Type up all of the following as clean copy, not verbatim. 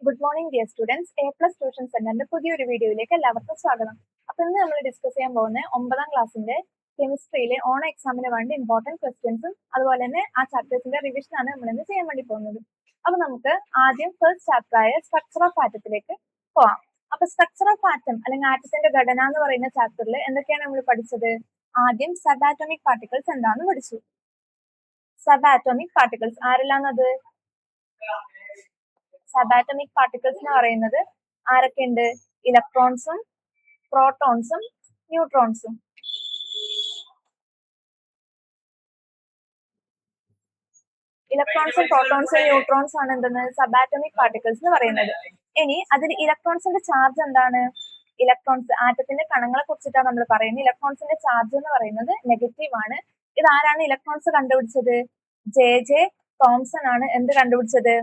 Good morning dear students. A plus tuition സെന്ററിന്റെ പുതിയൊരു വീഡിയോയിലേക്ക് എല്ലാവർക്കും സ്വാഗതം. അപ്പൊ ഇന്ന് നമ്മൾ ഡിസ്കസ് ചെയ്യാൻ പോകുന്ന 9ാം ക്ലാസ്സിന്റെ കെമിസ്ട്രിയിലെ ഓണ എക്സാമിന് വേണ്ടി ഇമ്പോർട്ടന്റ് ക്വസ്റ്റ്യൻസും അതുപോലെ തന്നെ ആ ചാപ്റ്റേഴ്സിന്റെ റിവിഷൻ ആണ് നമ്മൾ ഇന്ന് ചെയ്യാൻ വേണ്ടി പോകുന്നത്. അപ്പൊ നമുക്ക് ആദ്യം ഫസ്റ്റ് ചാപ്റ്റർ ആയ സ്ട്രക്ചർ ഓഫ് ആറ്റത്തിലേക്ക് പോവാം. അപ്പൊ സ്ട്രക്ചർ ഓഫ് ആറ്റം അല്ലെങ്കിൽ ആറ്റത്തിന്റെ ഘടന എന്ന് പറയുന്ന ചാപ്റ്ററിൽ എന്തൊക്കെയാണ് നമ്മൾ പഠിച്ചത്? ആദ്യം സബ് ആറ്റോമിക് പാർട്ടിക്കിൾസ് എന്താണെന്ന് പഠിച്ചു. സബ് ആറ്റോമിക് പാർട്ടിക്കിൾസ് ആരെല്ലാന്നത്? സബാറ്റോമിക് പാർട്ടിക്കിൾസ് എന്ന് പറയുന്നത് ആരൊക്കെയുണ്ട്? ഇലക്ട്രോൺസും പ്രോട്ടോൺസും ന്യൂട്രോൺസും. ഇലക്ട്രോൺസും പ്രോട്ടോൺസും ന്യൂട്രോൺസും ആണ് എന്തെന്ന് സബാറ്റോമിക് പാർട്ടിക്കിൾസ് എന്ന് പറയുന്നത്. ഇനി അതിൽ ഇലക്ട്രോൺസിന്റെ ചാർജ് എന്താണ്? ഇലക്ട്രോൺസ് ആറ്റത്തിന്റെ കണങ്ങളെ കുറിച്ചിട്ടാണ് നമ്മൾ പറയുന്നത്. ഇലക്ട്രോൺസിന്റെ ചാർജ് എന്ന് പറയുന്നത് നെഗറ്റീവ് ആണ്. ഇത് ആരാണ് ഇലക്ട്രോൺസ് കണ്ടുപിടിച്ചത്? ജെ തോംസൺ ആണ് എന്ത് കണ്ടുപിടിച്ചത്?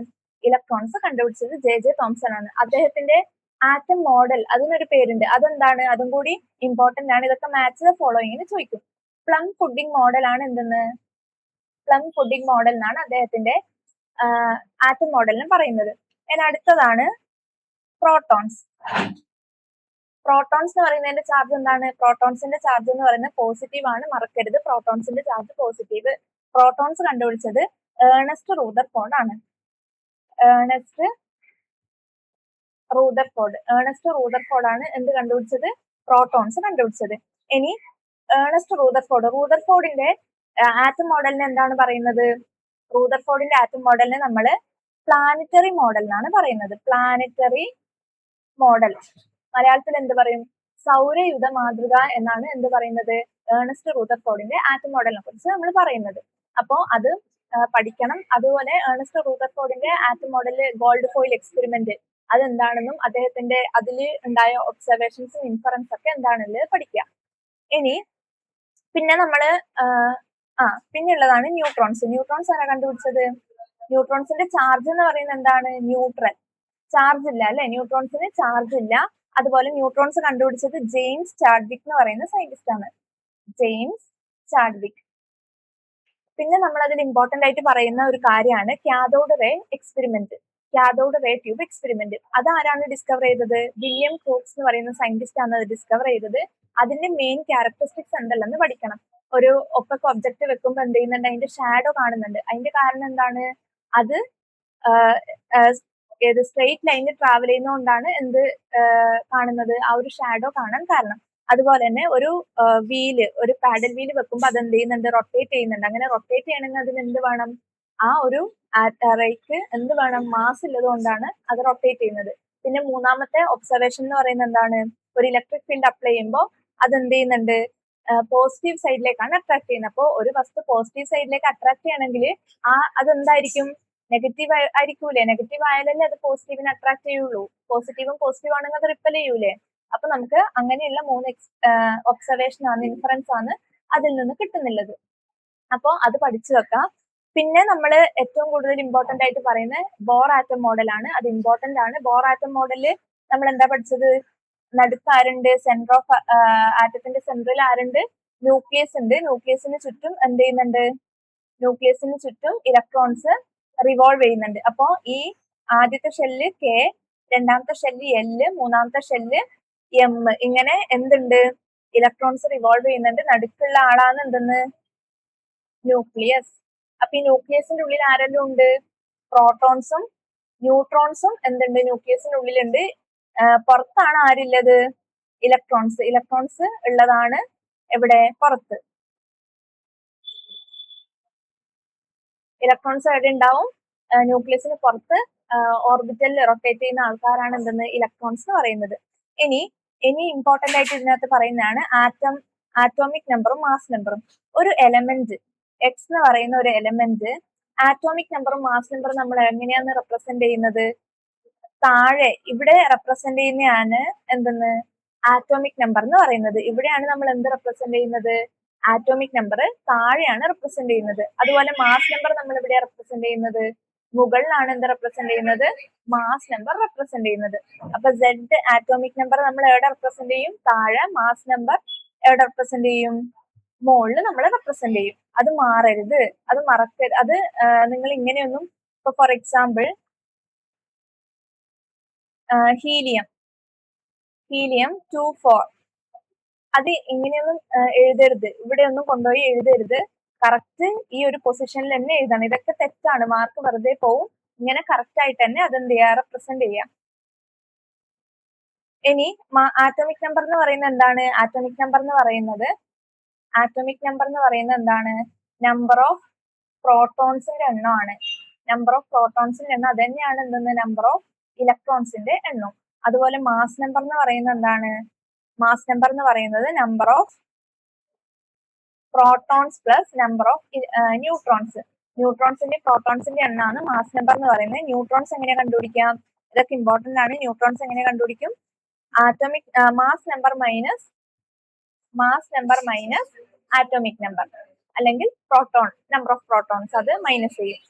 ഇലക്ട്രോൺസ് കണ്ടുപിടിച്ചത് ജെ തോംസൺ ആണ്. അദ്ദേഹത്തിന്റെ ആറ്റം മോഡൽ അതിനൊരു പേരുണ്ട്. അതെന്താണ്? അതും കൂടി ഇമ്പോർട്ടന്റ് ആണ്. ഇതൊക്കെ മാച്ച് ദ ഫോളോയിങ്ങിന് ചോദിക്കും. പ്ലം പുഡിംഗ് മോഡൽ ആണ് എന്തെന്ന്? പ്ലം പുഡിംഗ് മോഡൽ എന്നാണ് അദ്ദേഹത്തിന്റെ ആറ്റം മോഡലിന് പറയുന്നത്. ഇനി അടുത്തതാണ് പ്രോട്ടോൺസ്. പ്രോട്ടോൺസ് എന്ന് പറയുന്നതിന്റെ ചാർജ് എന്താണ്? പ്രോട്ടോൺസിന്റെ ചാർജ് എന്ന് പറയുന്നത് പോസിറ്റീവ് ആണ്, മറക്കരുത്. പ്രോട്ടോൺസിന്റെ ചാർജ് പോസിറ്റീവ്. പ്രോട്ടോൺസ് കണ്ടുപിടിച്ചത് ഏണസ്റ്റ് റൂദർഫോർഡ് ആണ്. ഏണസ്റ്റ് റൂദർഫോർഡ് ആണ് എന്ത് കണ്ടുപിടിച്ചത്? പ്രോട്ടോൺസ് കണ്ടുപിടിച്ചത്. ഇനി ഏണസ്റ്റ് റൂദർഫോർഡിന്റെ ആറ്റം മോഡലിനെ എന്താണ് പറയുന്നത്? റൂദർഫോർഡിന്റെ ആറ്റം മോഡലിനെ നമ്മൾ പ്ലാനറ്ററി മോഡൽ എന്നാണ് പറയുന്നത്. പ്ലാനറ്ററി മോഡൽ മലയാളത്തിൽ എന്ത് പറയും? സൗരയുധ മാതൃക എന്നാണ് എന്ത് പറയുന്നത്? ഏണസ്റ്റ് റൂദർഫോർഡിന്റെ ആറ്റം മോഡലിനെ കുറിച്ച് നമ്മൾ പറയുന്നത്. അപ്പോ അത് പഠിക്കണം. അതുപോലെ ഏണസ്റ്റ് റൂദർഫോർഡിന്റെ ആറ്റം മോഡലിൽ ഗോൾഡ് ഫോയിൽ എക്സ്പെരിമെന്റ് അതെന്താണെന്നും അദ്ദേഹത്തിന്റെ അതിൽ ഉണ്ടായ ഒബ്സർവേഷൻസും ഇൻഫറൻസ് ഒക്കെ എന്താണെന്നുള്ളത് പഠിക്കുക. ഇനി പിന്നെ നമ്മള് പിന്നെ ഉള്ളതാണ് ന്യൂട്രോൺസ്. ന്യൂട്രോൺസ് ആരാ കണ്ടുപിടിച്ചത്? ന്യൂട്രോൺസിന്റെ ചാർജ് എന്ന് പറയുന്നത് എന്താണ്? ന്യൂട്രൽ. ചാർജ് ഇല്ല അല്ലെ? ന്യൂട്രോൺസിന് ചാർജ് ഇല്ല. അതുപോലെ ന്യൂട്രോൺസ് കണ്ടുപിടിച്ചത് ജെയിംസ് ചാഡ്വിക് എന്ന് പറയുന്ന സയന്റിസ്റ്റ് ആണ്. James Chadwick. പിന്നെ നമ്മൾ അതിൽ ഇമ്പോർട്ടന്റ് ആയിട്ട് പറയുന്ന ഒരു കാര്യമാണ് cathode ray experiment. Cathode ray tube experiment. അതാരാണ് ഡിസ്കവർ ചെയ്തത്? വില്യം ക്രൂക്സ് എന്ന് പറയുന്ന സയന്റിസ്റ്റ് ആണ് അത് ഡിസ്കവർ ചെയ്തത്. അതിന്റെ മെയിൻ ക്യാരക്ടറിസ്റ്റിക്സ് എന്തെല്ലെന്ന് പഠിക്കണം. ഒരു ഒപ്പൊക്കെ ഒബ്ജക്റ്റ് വെക്കുമ്പോൾ എന്ത് ചെയ്യുന്നുണ്ട്? അതിന്റെ ഷാഡോ കാണുന്നുണ്ട്. അതിന്റെ കാരണം എന്താണ്? അത് ഏത് സ്ട്രെയിറ്റ് ലൈനിൽ ട്രാവൽ ചെയ്യുന്നതുകൊണ്ടാണ് എന്ത് കാണുന്നത്? ആ ഒരു ഷാഡോ കാണാൻ കാരണം. അതുപോലെ തന്നെ ഒരു വീല്, ഒരു പാഡൽ വീല് വെക്കുമ്പോൾ അത് എന്ത് ചെയ്യുന്നുണ്ട്? റൊട്ടേറ്റ് ചെയ്യുന്നുണ്ട്. അങ്ങനെ റൊട്ടേറ്റ് ചെയ്യണമെങ്കിൽ അതിന് എന്ത് വേണം? ആ ഒരു റേക്ക് എന്ത് വേണം? മാസ് ഉള്ളത് കൊണ്ടാണ് അത് റൊട്ടേറ്റ് ചെയ്യുന്നത്. പിന്നെ മൂന്നാമത്തെ ഒബ്സർവേഷൻ എന്ന് പറയുന്നത് എന്താണ്? ഒരു ഇലക്ട്രിക് ഫീൽഡ് അപ്ലൈ ചെയ്യുമ്പോൾ അത് എന്ത് ചെയ്യുന്നുണ്ട്? പോസിറ്റീവ് സൈഡിലേക്കാണ് അട്രാക്ട് ചെയ്യുന്നത്. അപ്പോൾ ഒരു വസ്തു പോസിറ്റീവ് സൈഡിലേക്ക് അട്രാക്ട് ചെയ്യണമെങ്കിൽ അതെന്തായിരിക്കും? നെഗറ്റീവ് ആയിരിക്കൂലേ? നെഗറ്റീവ് ആയാലല്ലേ അത് പോസിറ്റീവിനെ അട്രാക്ട് ചെയ്യുള്ളൂ. പോസിറ്റീവും പോസിറ്റീവ് ആണെങ്കിൽ അത് റിപ്പൽ ചെയ്യൂലേ? അപ്പൊ നമുക്ക് അങ്ങനെയുള്ള 3 ഒബ്സർവേഷൻ ആണ്, ഇൻഫറൻസ് ആണ് അതിൽ നിന്ന് കിട്ടുന്നുള്ളത്. അപ്പോൾ അത് പഠിച്ചു വെക്കാം. പിന്നെ നമ്മൾ ഏറ്റവും കൂടുതൽ ഇമ്പോർട്ടന്റ് ആയിട്ട് പറയുന്നത് ബോർ ആറ്റം മോഡൽ ആണ്. അത് ഇമ്പോർട്ടന്റ് ആണ്. ബോർ ആറ്റം മോഡലിൽ നമ്മൾ എന്താ പഠിച്ചത്? നടുക്ക് ആരുണ്ട്? സെന്റർ ഓഫ് ആറ്റത്തിന്റെ സെന്ററിൽ ആരുണ്ട്? ന്യൂക്ലിയസ് ഉണ്ട്. ന്യൂക്ലിയസിന് ചുറ്റും എന്ത് ചെയ്യുന്നുണ്ട്? ന്യൂക്ലിയസിന് ചുറ്റും ഇലക്ട്രോൺസ് റിവോൾവ് ചെയ്യുന്നുണ്ട്. അപ്പോ ഈ ആദ്യത്തെ ഷെല്ല് കെ, രണ്ടാമത്തെ ഷെല്ല് എല്, മൂന്നാമത്തെ ഷെല്ല് എം, ഇങ്ങനെ എന്തുണ്ട്? ഇലക്ട്രോൺസ് റിവോൾവ് ചെയ്യുന്നുണ്ട്. നടുക്കുള്ള ആളാണ് എന്തെന്ന്? ന്യൂക്ലിയസ്. അപ്പൊ ഈ ന്യൂക്ലിയസിന്റെ ഉള്ളിൽ ആരെല്ലാം ഉണ്ട്? പ്രോട്ടോൺസും ന്യൂട്രോൺസും എന്തുണ്ട്? ന്യൂക്ലിയസിന്റെ ഉള്ളിലുണ്ട്. പുറത്താണ് ആരില്ലത്? ഇലക്ട്രോൺസ്. ഇലക്ട്രോൺസ് ഉള്ളതാണ് എവിടെ? പുറത്ത്. ഇലക്ട്രോൺസ് എവിടെ ഉണ്ടാവും? ന്യൂക്ലിയസിന് പുറത്ത് ഓർബിറ്റലിൽ റൊട്ടേറ്റ് ചെയ്യുന്ന ആൾക്കാരാണ് എന്തെന്ന്? ഇലക്ട്രോൺസ് എന്ന് പറയുന്നത്. ഇനി ഇമ്പോർട്ടന്റ് ആയിട്ട് ഇതിനകത്ത് പറയുന്നതാണ് ആറ്റോമിക് നമ്പറും മാസ് നമ്പറും. ഒരു എലമെന്റ് എക്സ് എന്ന് പറയുന്ന ഒരു എലമെന്റ് ആറ്റോമിക് നമ്പറും മാസ് നമ്പറും നമ്മൾ എങ്ങനെയാണ് റെപ്രസെന്റ് ചെയ്യുന്നത്? താഴെ ഇവിടെ റെപ്രസെന്റ് ചെയ്യുന്നതാണ് എന്തെന്ന്? ആറ്റോമിക് നമ്പർ എന്ന് പറയുന്നത്. ഇവിടെയാണ് നമ്മൾ എന്ത് റെപ്രസെന്റ് ചെയ്യുന്നത്? ആറ്റോമിക് നമ്പർ താഴെയാണ് റെപ്രസെന്റ് ചെയ്യുന്നത്. അതുപോലെ മാസ് നമ്പർ നമ്മൾ ഇവിടെ റെപ്രസെന്റ് ചെയ്യുന്നത് മുകളിലാണ് എന്ത് റെപ്രസെന്റ് ചെയ്യുന്നത്? മാസ് നമ്പർ റെപ്രസെന്റ് ചെയ്യുന്നത്. അപ്പൊ സെഡ് ആറ്റോമിക് നമ്പർ നമ്മൾ എവിടെ റെപ്രസെന്റ് ചെയ്യും? താഴെ. മാസ് നമ്പർ എവിടെ റെപ്രസെന്റ് ചെയ്യും? മുകളിൽ നമ്മൾ റെപ്രസെന്റ് ചെയ്യും. അത് മാറരുത്, അത് മറക്കരുത്. അത് നിങ്ങൾ ഇങ്ങനെയൊന്നും, ഇപ്പൊ ഫോർ എക്സാമ്പിൾ ഹീലിയം 2 4. അത് ഇങ്ങനെയൊന്നും എഴുതരുത്, ഇവിടെ ഒന്നും കൊണ്ടുപോയി എഴുതരുത്. കറക്റ്റ് ഈ ഒരു പൊസിഷനിൽ തന്നെ എഴുതണം. ഇതൊക്കെ തെറ്റാണ്, മാർക്ക് വെറുതെ പോവും. ഇങ്ങനെ കറക്റ്റ് ആയിട്ട് തന്നെ അതെന്ത് ചെയ്യാ, റെപ്രസെന്റ് ചെയ്യാം. ഇനി ആറ്റോമിക് നമ്പർ എന്ന് പറയുന്നത് എന്താണ്? ആറ്റോമിക് നമ്പർ എന്ന് പറയുന്നത് എന്താണ്? നമ്പർ ഓഫ് പ്രോട്ടോൺസിന്റെ എണ്ണമാണ്. നമ്പർ ഓഫ് പ്രോട്ടോൺസിന്റെ എണ്ണം അത് തന്നെയാണ് എന്തെന്ന്, നമ്പർ ഓഫ് ഇലക്ട്രോൺസിന്റെ എണ്ണം. അതുപോലെ മാസ് നമ്പർ എന്ന് പറയുന്നത് എന്താണ്? മാസ് നമ്പർ എന്ന് പറയുന്നത് number of protons plus number of neutrons. ന്യൂട്രോൺസിന്റെ പ്രോട്ടോൺസിന്റെ എണ്ണമാണ് മാസ് നമ്പർ എന്ന് പറയുന്നത്. ന്യൂട്രോൺസ് എങ്ങനെ കണ്ടുപിടിക്കാം? ഇതൊക്കെ ഇമ്പോർട്ടന്റ് ആണ്. ന്യൂട്രോൺസ് എങ്ങനെ കണ്ടുപിടിക്കും? Atomic mass number minus atomic number, അല്ലെങ്കിൽ പ്രോട്ടോൺ നമ്പർ ഓഫ് പ്രോട്ടോൺസ്, അത് മൈനസ് ചെയ്യും.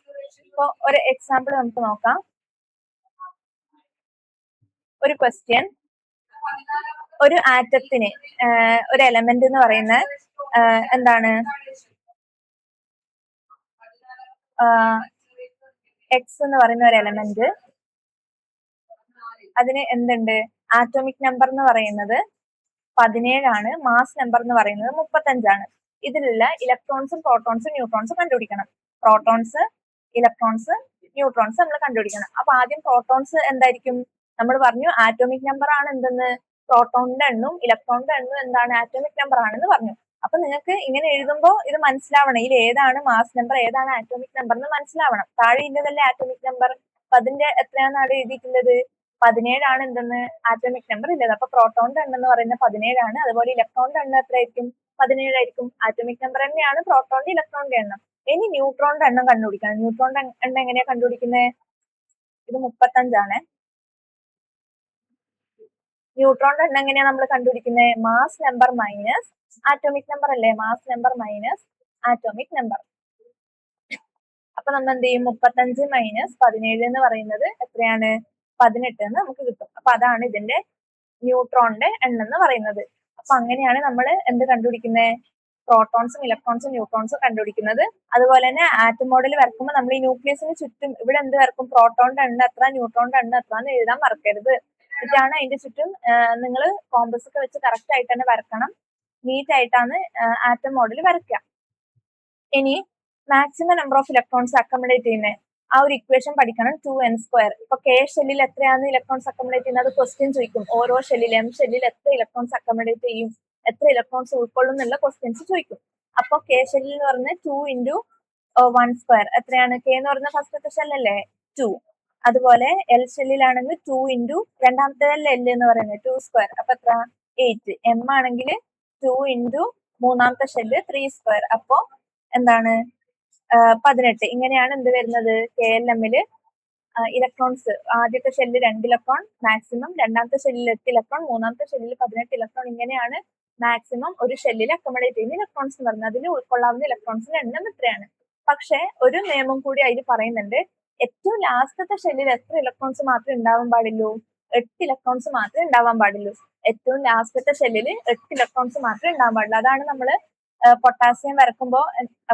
ഇപ്പൊ ഒരു എക്സാമ്പിൾ നമുക്ക് നോക്കാം. ഒരു ക്വസ്റ്റ്യൻ, ഒരു ആറ്റത്തിന് ഒരു എലമെന്റ് എന്ന് പറയുന്ന എന്താണ്, എക്സ് എന്ന് പറയുന്ന ഒരു എലമെന്റ്, അതിന് എന്തുണ്ട്, ആറ്റോമിക് നമ്പർ എന്ന് പറയുന്നത് 17 ആണ്, മാസ് നമ്പർ എന്ന് പറയുന്നത് 35. ഇതിലുള്ള ഇലക്ട്രോൺസും പ്രോട്ടോൺസും ന്യൂട്രോൺസും കണ്ടുപിടിക്കണം. പ്രോട്ടോൺസ്, ഇലക്ട്രോൺസ്, ന്യൂട്രോൺസ് നമ്മൾ കണ്ടുപിടിക്കണം. അപ്പൊ ആദ്യം പ്രോട്ടോൺസ് എന്തായിരിക്കും? നമ്മൾ പറഞ്ഞു ആറ്റോമിക് നമ്പർ ആണ് എന്തെന്ന്, പ്രോട്ടോണിന്റെ എണ്ണവും ഇലക്ട്രോണിന്റെ എണ്ണവും എന്താണ്, ആറ്റോമിക് നമ്പർ ആണെന്ന് പറഞ്ഞു. അപ്പൊ നിങ്ങൾക്ക് ഇങ്ങനെ എഴുതുമ്പോൾ ഇത് മനസ്സിലാവണം, ഇതിൽ ഏതാണ് മാസ് നമ്പർ, ഏതാണ് ആറ്റോമിക് നമ്പർ എന്ന് മനസ്സിലാവണം. താഴെ ഇല്ലതല്ലേ ആറ്റോമിക് നമ്പർ, അപ്പൊ അതിന്റെ എത്രയാണെന്നാണ് എഴുതിയിട്ടുള്ളത്? 17 ആണ് എന്തെന്ന്, ആറ്റോമിക് നമ്പർ ഇല്ലത്. അപ്പൊ പ്രോട്ടോണിന്റെ എണ്ണം എന്ന് പറയുന്നത് 17 ആണ്. അതുപോലെ ഇലക്ട്രോണിന്റെ എണ്ണം എത്രയായിരിക്കും? 17 ആയിരിക്കും. ആറ്റോമിക് നമ്പർ തന്നെയാണ് പ്രോട്ടോണിന്റെ ഇലക്ട്രോണിന്റെ എണ്ണം. ഇനി ന്യൂട്രോണിന്റെ എണ്ണം കണ്ടുപിടിക്കണം. ന്യൂട്രോണിന്റെ എണ്ണം എങ്ങനെയാ കണ്ടുപിടിക്കുന്നത്? ഇത് 35 ആണ്. ന്യൂട്രോണിന്റെ എണ്ണം എങ്ങനെയാ നമ്മൾ കണ്ടുപിടിക്കുന്നത്? Mass number minus atomic number അല്ലേ, mass number minus atomic number. അപ്പൊ നമ്മൾ എന്ത് ചെയ്യും, 35 മൈനസ് 17 എന്ന് പറയുന്നത് എത്രയാണ്? 18 എന്ന് നമുക്ക് കിട്ടും. അപ്പൊ അതാണ് ഇതിന്റെ ന്യൂട്രോണിന്റെ എണ്ണം എന്ന് പറയുന്നത്. അപ്പൊ അങ്ങനെയാണ് നമ്മൾ എന്ത് കണ്ടുപിടിക്കുന്നത്, പ്രോട്ടോൺസും ഇലക്ട്രോൺസും ന്യൂട്രോൺസും കണ്ടുപിടിക്കുന്നത്. അതുപോലെ തന്നെ ആറ്റം മോഡൽ വരക്കുമ്പോൾ നമ്മൾ ഈ ന്യൂക്ലിയസിന് ചുറ്റും ഇവിടെ എന്ത് വരക്കും, പ്രോട്ടോണിന്റെ എണ്ണം എത്ര, ന്യൂട്രോണിന്റെ എണ്ണം എത്ര എന്ന് എഴുതാൻ മറക്കരുത്. എന്നിട്ടാണ് അതിന്റെ ചുറ്റും നിങ്ങൾ കോമ്പസ് ഒക്കെ വെച്ച് കറക്റ്റ് ആയിട്ട് തന്നെ വരക്കണം. നീറ്റ് ആയിട്ടാണ് ആറ്റം മോഡൽ വരയ്ക്കുക. ഇനി maximum number of electrons accommodate ചെയ്യുന്നത്, ആ ഒരു ഇക്വേഷൻ പഠിക്കണം, 2n². ഇപ്പൊ കെ ഷെല്ലിൽ എത്രയാണ് ഇലക്ട്രോൺസ് അക്കോമഡേറ്റ് ചെയ്യുന്നത്, ക്വസ്റ്റ്യൻ ചോദിക്കും. ഓരോ ഷെല്ലിൽ എം ഷെല്ലിൽ എത്ര ഇലക്ട്രോൺസ് അക്കോമഡേറ്റ് ചെയ്യും, എത്ര ഇലക്ട്രോൺസ് ഉൾക്കൊള്ളും എന്നുള്ള ക്വസ്റ്റ്യൻസ് ചോദിക്കും. അപ്പൊ കെ ഷെല്ലിൽ എന്ന് പറഞ്ഞാൽ 2 × 1² എത്രയാണ്? കെ എന്ന് പറയുന്ന ഫസ്റ്റത്തെ ഷെല്ലല്ലേ, 2. അതുപോലെ എൽ ഷെല്ലിലാണെങ്കിൽ 2 × രണ്ടാമത്തെ എൽ എന്ന് പറയുന്നത് 2², അപ്പൊ എത്ര? 8. എം ആണെങ്കിൽ 2 × മൂന്നാമത്തെ ഷെല്ല് 3², അപ്പൊ എന്താണ്? 18. ഇങ്ങനെയാണ് എന്ത് വരുന്നത്, കെ എൽ എമ്മില് ഇലക്ട്രോൺസ്. ആദ്യത്തെ ഷെല്ല് 2 ഇലക്ട്രോൺ മാക്സിമം, രണ്ടാമത്തെ ഷെല്ലിൽ 8 ഇലക്ട്രോൺ, മൂന്നാമത്തെ ഷെല്ലിൽ 18 ഇലക്ട്രോൺ. ഇങ്ങനെയാണ് മാക്സിമം ഒരു ഷെല്ലിൽ അക്കോമഡേറ്റ് ചെയ്യുന്ന ഇലക്ട്രോൺസ് എന്ന് പറയുന്നത്. അതിൽ ഉൾക്കൊള്ളാവുന്ന ഇലക്ട്രോൺസിന്റെ എണ്ണം ഇത്രയാണ്. പക്ഷെ ഒരു നിയമം കൂടി അതിൽ പറയുന്നുണ്ട്, ഏറ്റവും ലാസ്റ്റത്തെ ഷെല്ലിൽ എത്ര ഇലക്ട്രോൺസ് മാത്രമേ ഉണ്ടാവാൻ പാടുള്ളൂ? 8 ഇലക്ട്രോൺസ് മാത്രമേ ഉണ്ടാവാൻ പാടുള്ളൂ. ഏറ്റവും ലാസ്റ്റത്തെ ഷെല്ലിൽ 8 ഇലക്ട്രോൺസ് മാത്രമേ ഉണ്ടാവാൻ പാടുള്ളൂ. അതാണ് നമ്മള് പൊട്ടാസ്യം വരക്കുമ്പോ,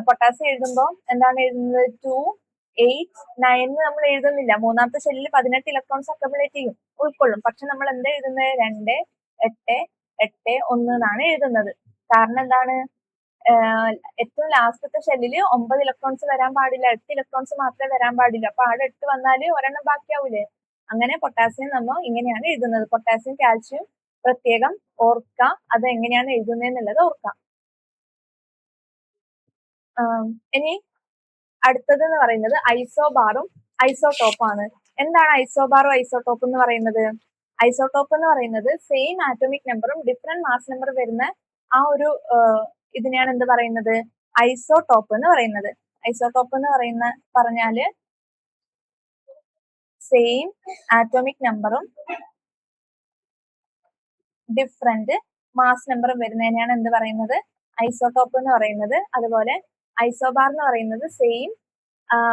പൊട്ടാസ്യം എഴുതുമ്പോ എന്താണ് എഴുതുന്നത്, 2 8 9 നമ്മൾ എഴുതുന്നില്ല. മൂന്നാമത്തെ ഷെല്ലിൽ 18 ഇലക്ട്രോൺസ് അക്കോമഡേറ്റ് ചെയ്യും, ഉൾക്കൊള്ളും. പക്ഷെ നമ്മൾ എന്താ എഴുതുന്നത്, 2 8 8 1 എന്നാണ് എഴുതുന്നത്. കാരണം എന്താണ്, ഏറ്റവും ലാസ്റ്റത്തെ ഷെല്ലിൽ 9 ഇലക്ട്രോൺസ് വരാൻ പാടില്ല, 8 ഇലക്ട്രോൺസ് മാത്രമേ വരാൻ പാടില്ല. അപ്പൊ അവിടെ 8 വന്നാല് ഒരെണ്ണം ബാക്കിയാവൂലേ. അങ്ങനെ പൊട്ടാസ്യം നമ്മൾ ഇങ്ങനെയാണ് എഴുതുന്നത്. പൊട്ടാസ്യം കാൽഷ്യം പ്രത്യേകം ഓർക്കാം, അത് എങ്ങനെയാണ് എഴുതുന്നത് എന്നുള്ളത് ഓർക്കാം. ഇനി അടുത്തത് എന്ന് പറയുന്നത് ഐസോബാറും ഐസോടോപ്പാണ്. എന്താണ് ഐസോബാറും ഐസോടോപ്പ് എന്ന് പറയുന്നത്? ഐസോടോപ്പ് എന്ന് പറയുന്നത് സെയിം ആറ്റോമിക് നമ്പറും ഡിഫറെന്റ് മാസ് നമ്പർ വരുന്ന ആ ഒരു ഇതിനെയാണ് എന്ത് പറയുന്നത്, ഐസോടോപ്പ് എന്ന് പറയുന്നത്. ഐസോടോപ്പ് എന്ന് പറഞ്ഞാല് സെയിം ആറ്റോമിക് നമ്പറും ഡിഫറെന്റ് മാസ് നമ്പറും വരുന്നതിനെയാണ് എന്ത് പറയുന്നത്, ഐസോടോപ്പ് എന്ന് പറയുന്നത്. അതുപോലെ ഐസോബാർ എന്ന് പറയുന്നത് സെയിം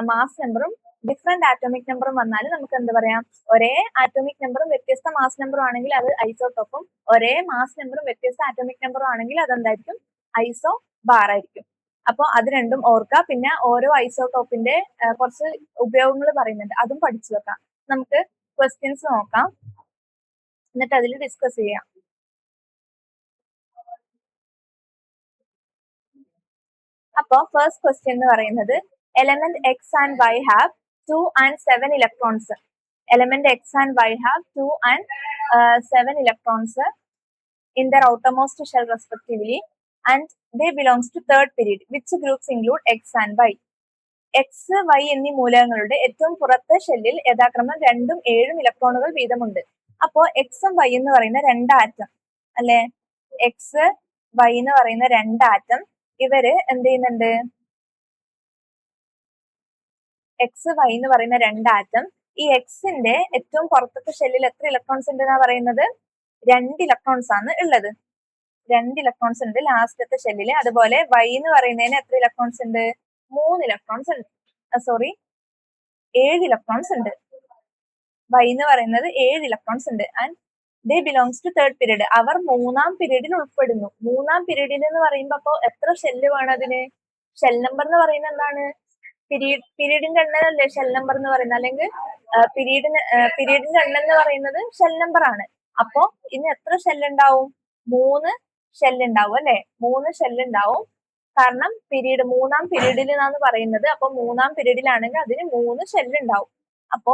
മാസ് നമ്പറും ഡിഫറെന്റ് ആറ്റോമിക് നമ്പറും വന്നാൽ നമുക്ക് എന്ത് പറയാം, ഒരേ ആറ്റോമിക് നമ്പറും വ്യത്യസ്ത മാസ് നമ്പറും ആണെങ്കിൽ അത് ഐസോടോപ്പും, ഒരേ മാസ് നമ്പറും വ്യത്യസ്ത ആറ്റോമിക് നമ്പറും ആണെങ്കിൽ അതെന്തായിരിക്കും, ഐസോ ബാർ ആയിരിക്കും. അപ്പൊ അത് രണ്ടും ഓർക്കുക. പിന്നെ ഓരോ ഐസോടോപ്പിന്റെ കുറച്ച് ഉപയോഗങ്ങൾ പറയുന്നുണ്ട്, അതും പഠിച്ചു വെക്കാം. നമുക്ക് ക്വസ്റ്റ്യൻസ് നോക്കാം. എന്നിട്ട് അതിൽ ഡിസ്കസ് ചെയ്യാം. അപ്പോ ഫസ്റ്റ് ക്വസ്റ്റ്യൻ എന്ന് പറയുന്നത് element X and Y have 2 and 7 electrons. Element X and Y have 2 and 7 electrons in their outermost shell respectively, and they belongs to third period. Which groups include x and y? X Y എന്നീ മൂലകങ്ങളുടെ ഏറ്റവും പുറത്തെ ഷെല്ലിൽ യഥാക്രമം 2ഉം 7ഉം ഇലക്ട്രോണുകൾ വീതമുണ്ട്. അപ്പോ എക്സും Y എന്ന് പറയുന്ന രണ്ട് ആറ്റം അല്ലെ, എക്സ് വൈ എന്ന് പറയുന്ന രണ്ട് ആറ്റം ഇവര് എന്ത് ചെയ്യുന്നുണ്ട്, എക്സ് വൈ എന്ന് പറയുന്ന രണ്ട് ആറ്റം ഈ എക്സിന്റെ ഏറ്റവും പുറത്തത്തെ ഷെല്ലിൽ എത്ര ഇലക്ട്രോൺസ് ഉണ്ട് എന്നാ പറയുന്നത്, 2 ഇലക്ട്രോൺസ് ആണ് ഉള്ളത്. 2 ഇലക്ട്രോൺസ് ഉണ്ട് ലാസ്റ്റത്തെ ഷെല്ലില്. അതുപോലെ വൈ എന്ന് പറയുന്നതിന് എത്ര ഇലക്ട്രോൺസ് ഉണ്ട്, 3 ഇലക്ട്രോൺസ് ഉണ്ട്. 7 ഇലക്ട്രോൺസ് ഉണ്ട്. വൈ എന്ന് പറയുന്നത് 7 ഇലക്ട്രോൺസ് ഉണ്ട്. And they belongs to third period. അവർ 3ആം പീരീഡിൽ ഉൾപ്പെടുന്നു. 3ആം പീരീഡിൽ എന്ന് പറയുമ്പോ അപ്പോ എത്ര ഷെല്ല് വേണം അതിന്? ഷെൽ നമ്പർ എന്ന് പറയുന്നത് എന്താണ്, പീരീഡിന്റെ എണ്ണല്ലേ ഷെൽ നമ്പർ എന്ന് പറയുന്നത്, അല്ലെങ്കിൽ പീരീഡിന്റെ എണ്ണം എന്ന് പറയുന്നത് ഷെൽ നമ്പർ ആണ്. അപ്പോ ഇന്ന് എത്ര ഷെല്ല് ഉണ്ടാവും? 3 ഷെല്ല് ഉണ്ടാവും അല്ലെ, 3 ഷെല്ല് ഉണ്ടാവും. കാരണം പീരീഡ് 3ആം പീരീഡിൽ എന്നാണ് പറയുന്നത്. അപ്പൊ 3ആം പീരീഡിലാണെങ്കിൽ അതിന് 3 ഷെല്ല് ഉണ്ടാവും. അപ്പോ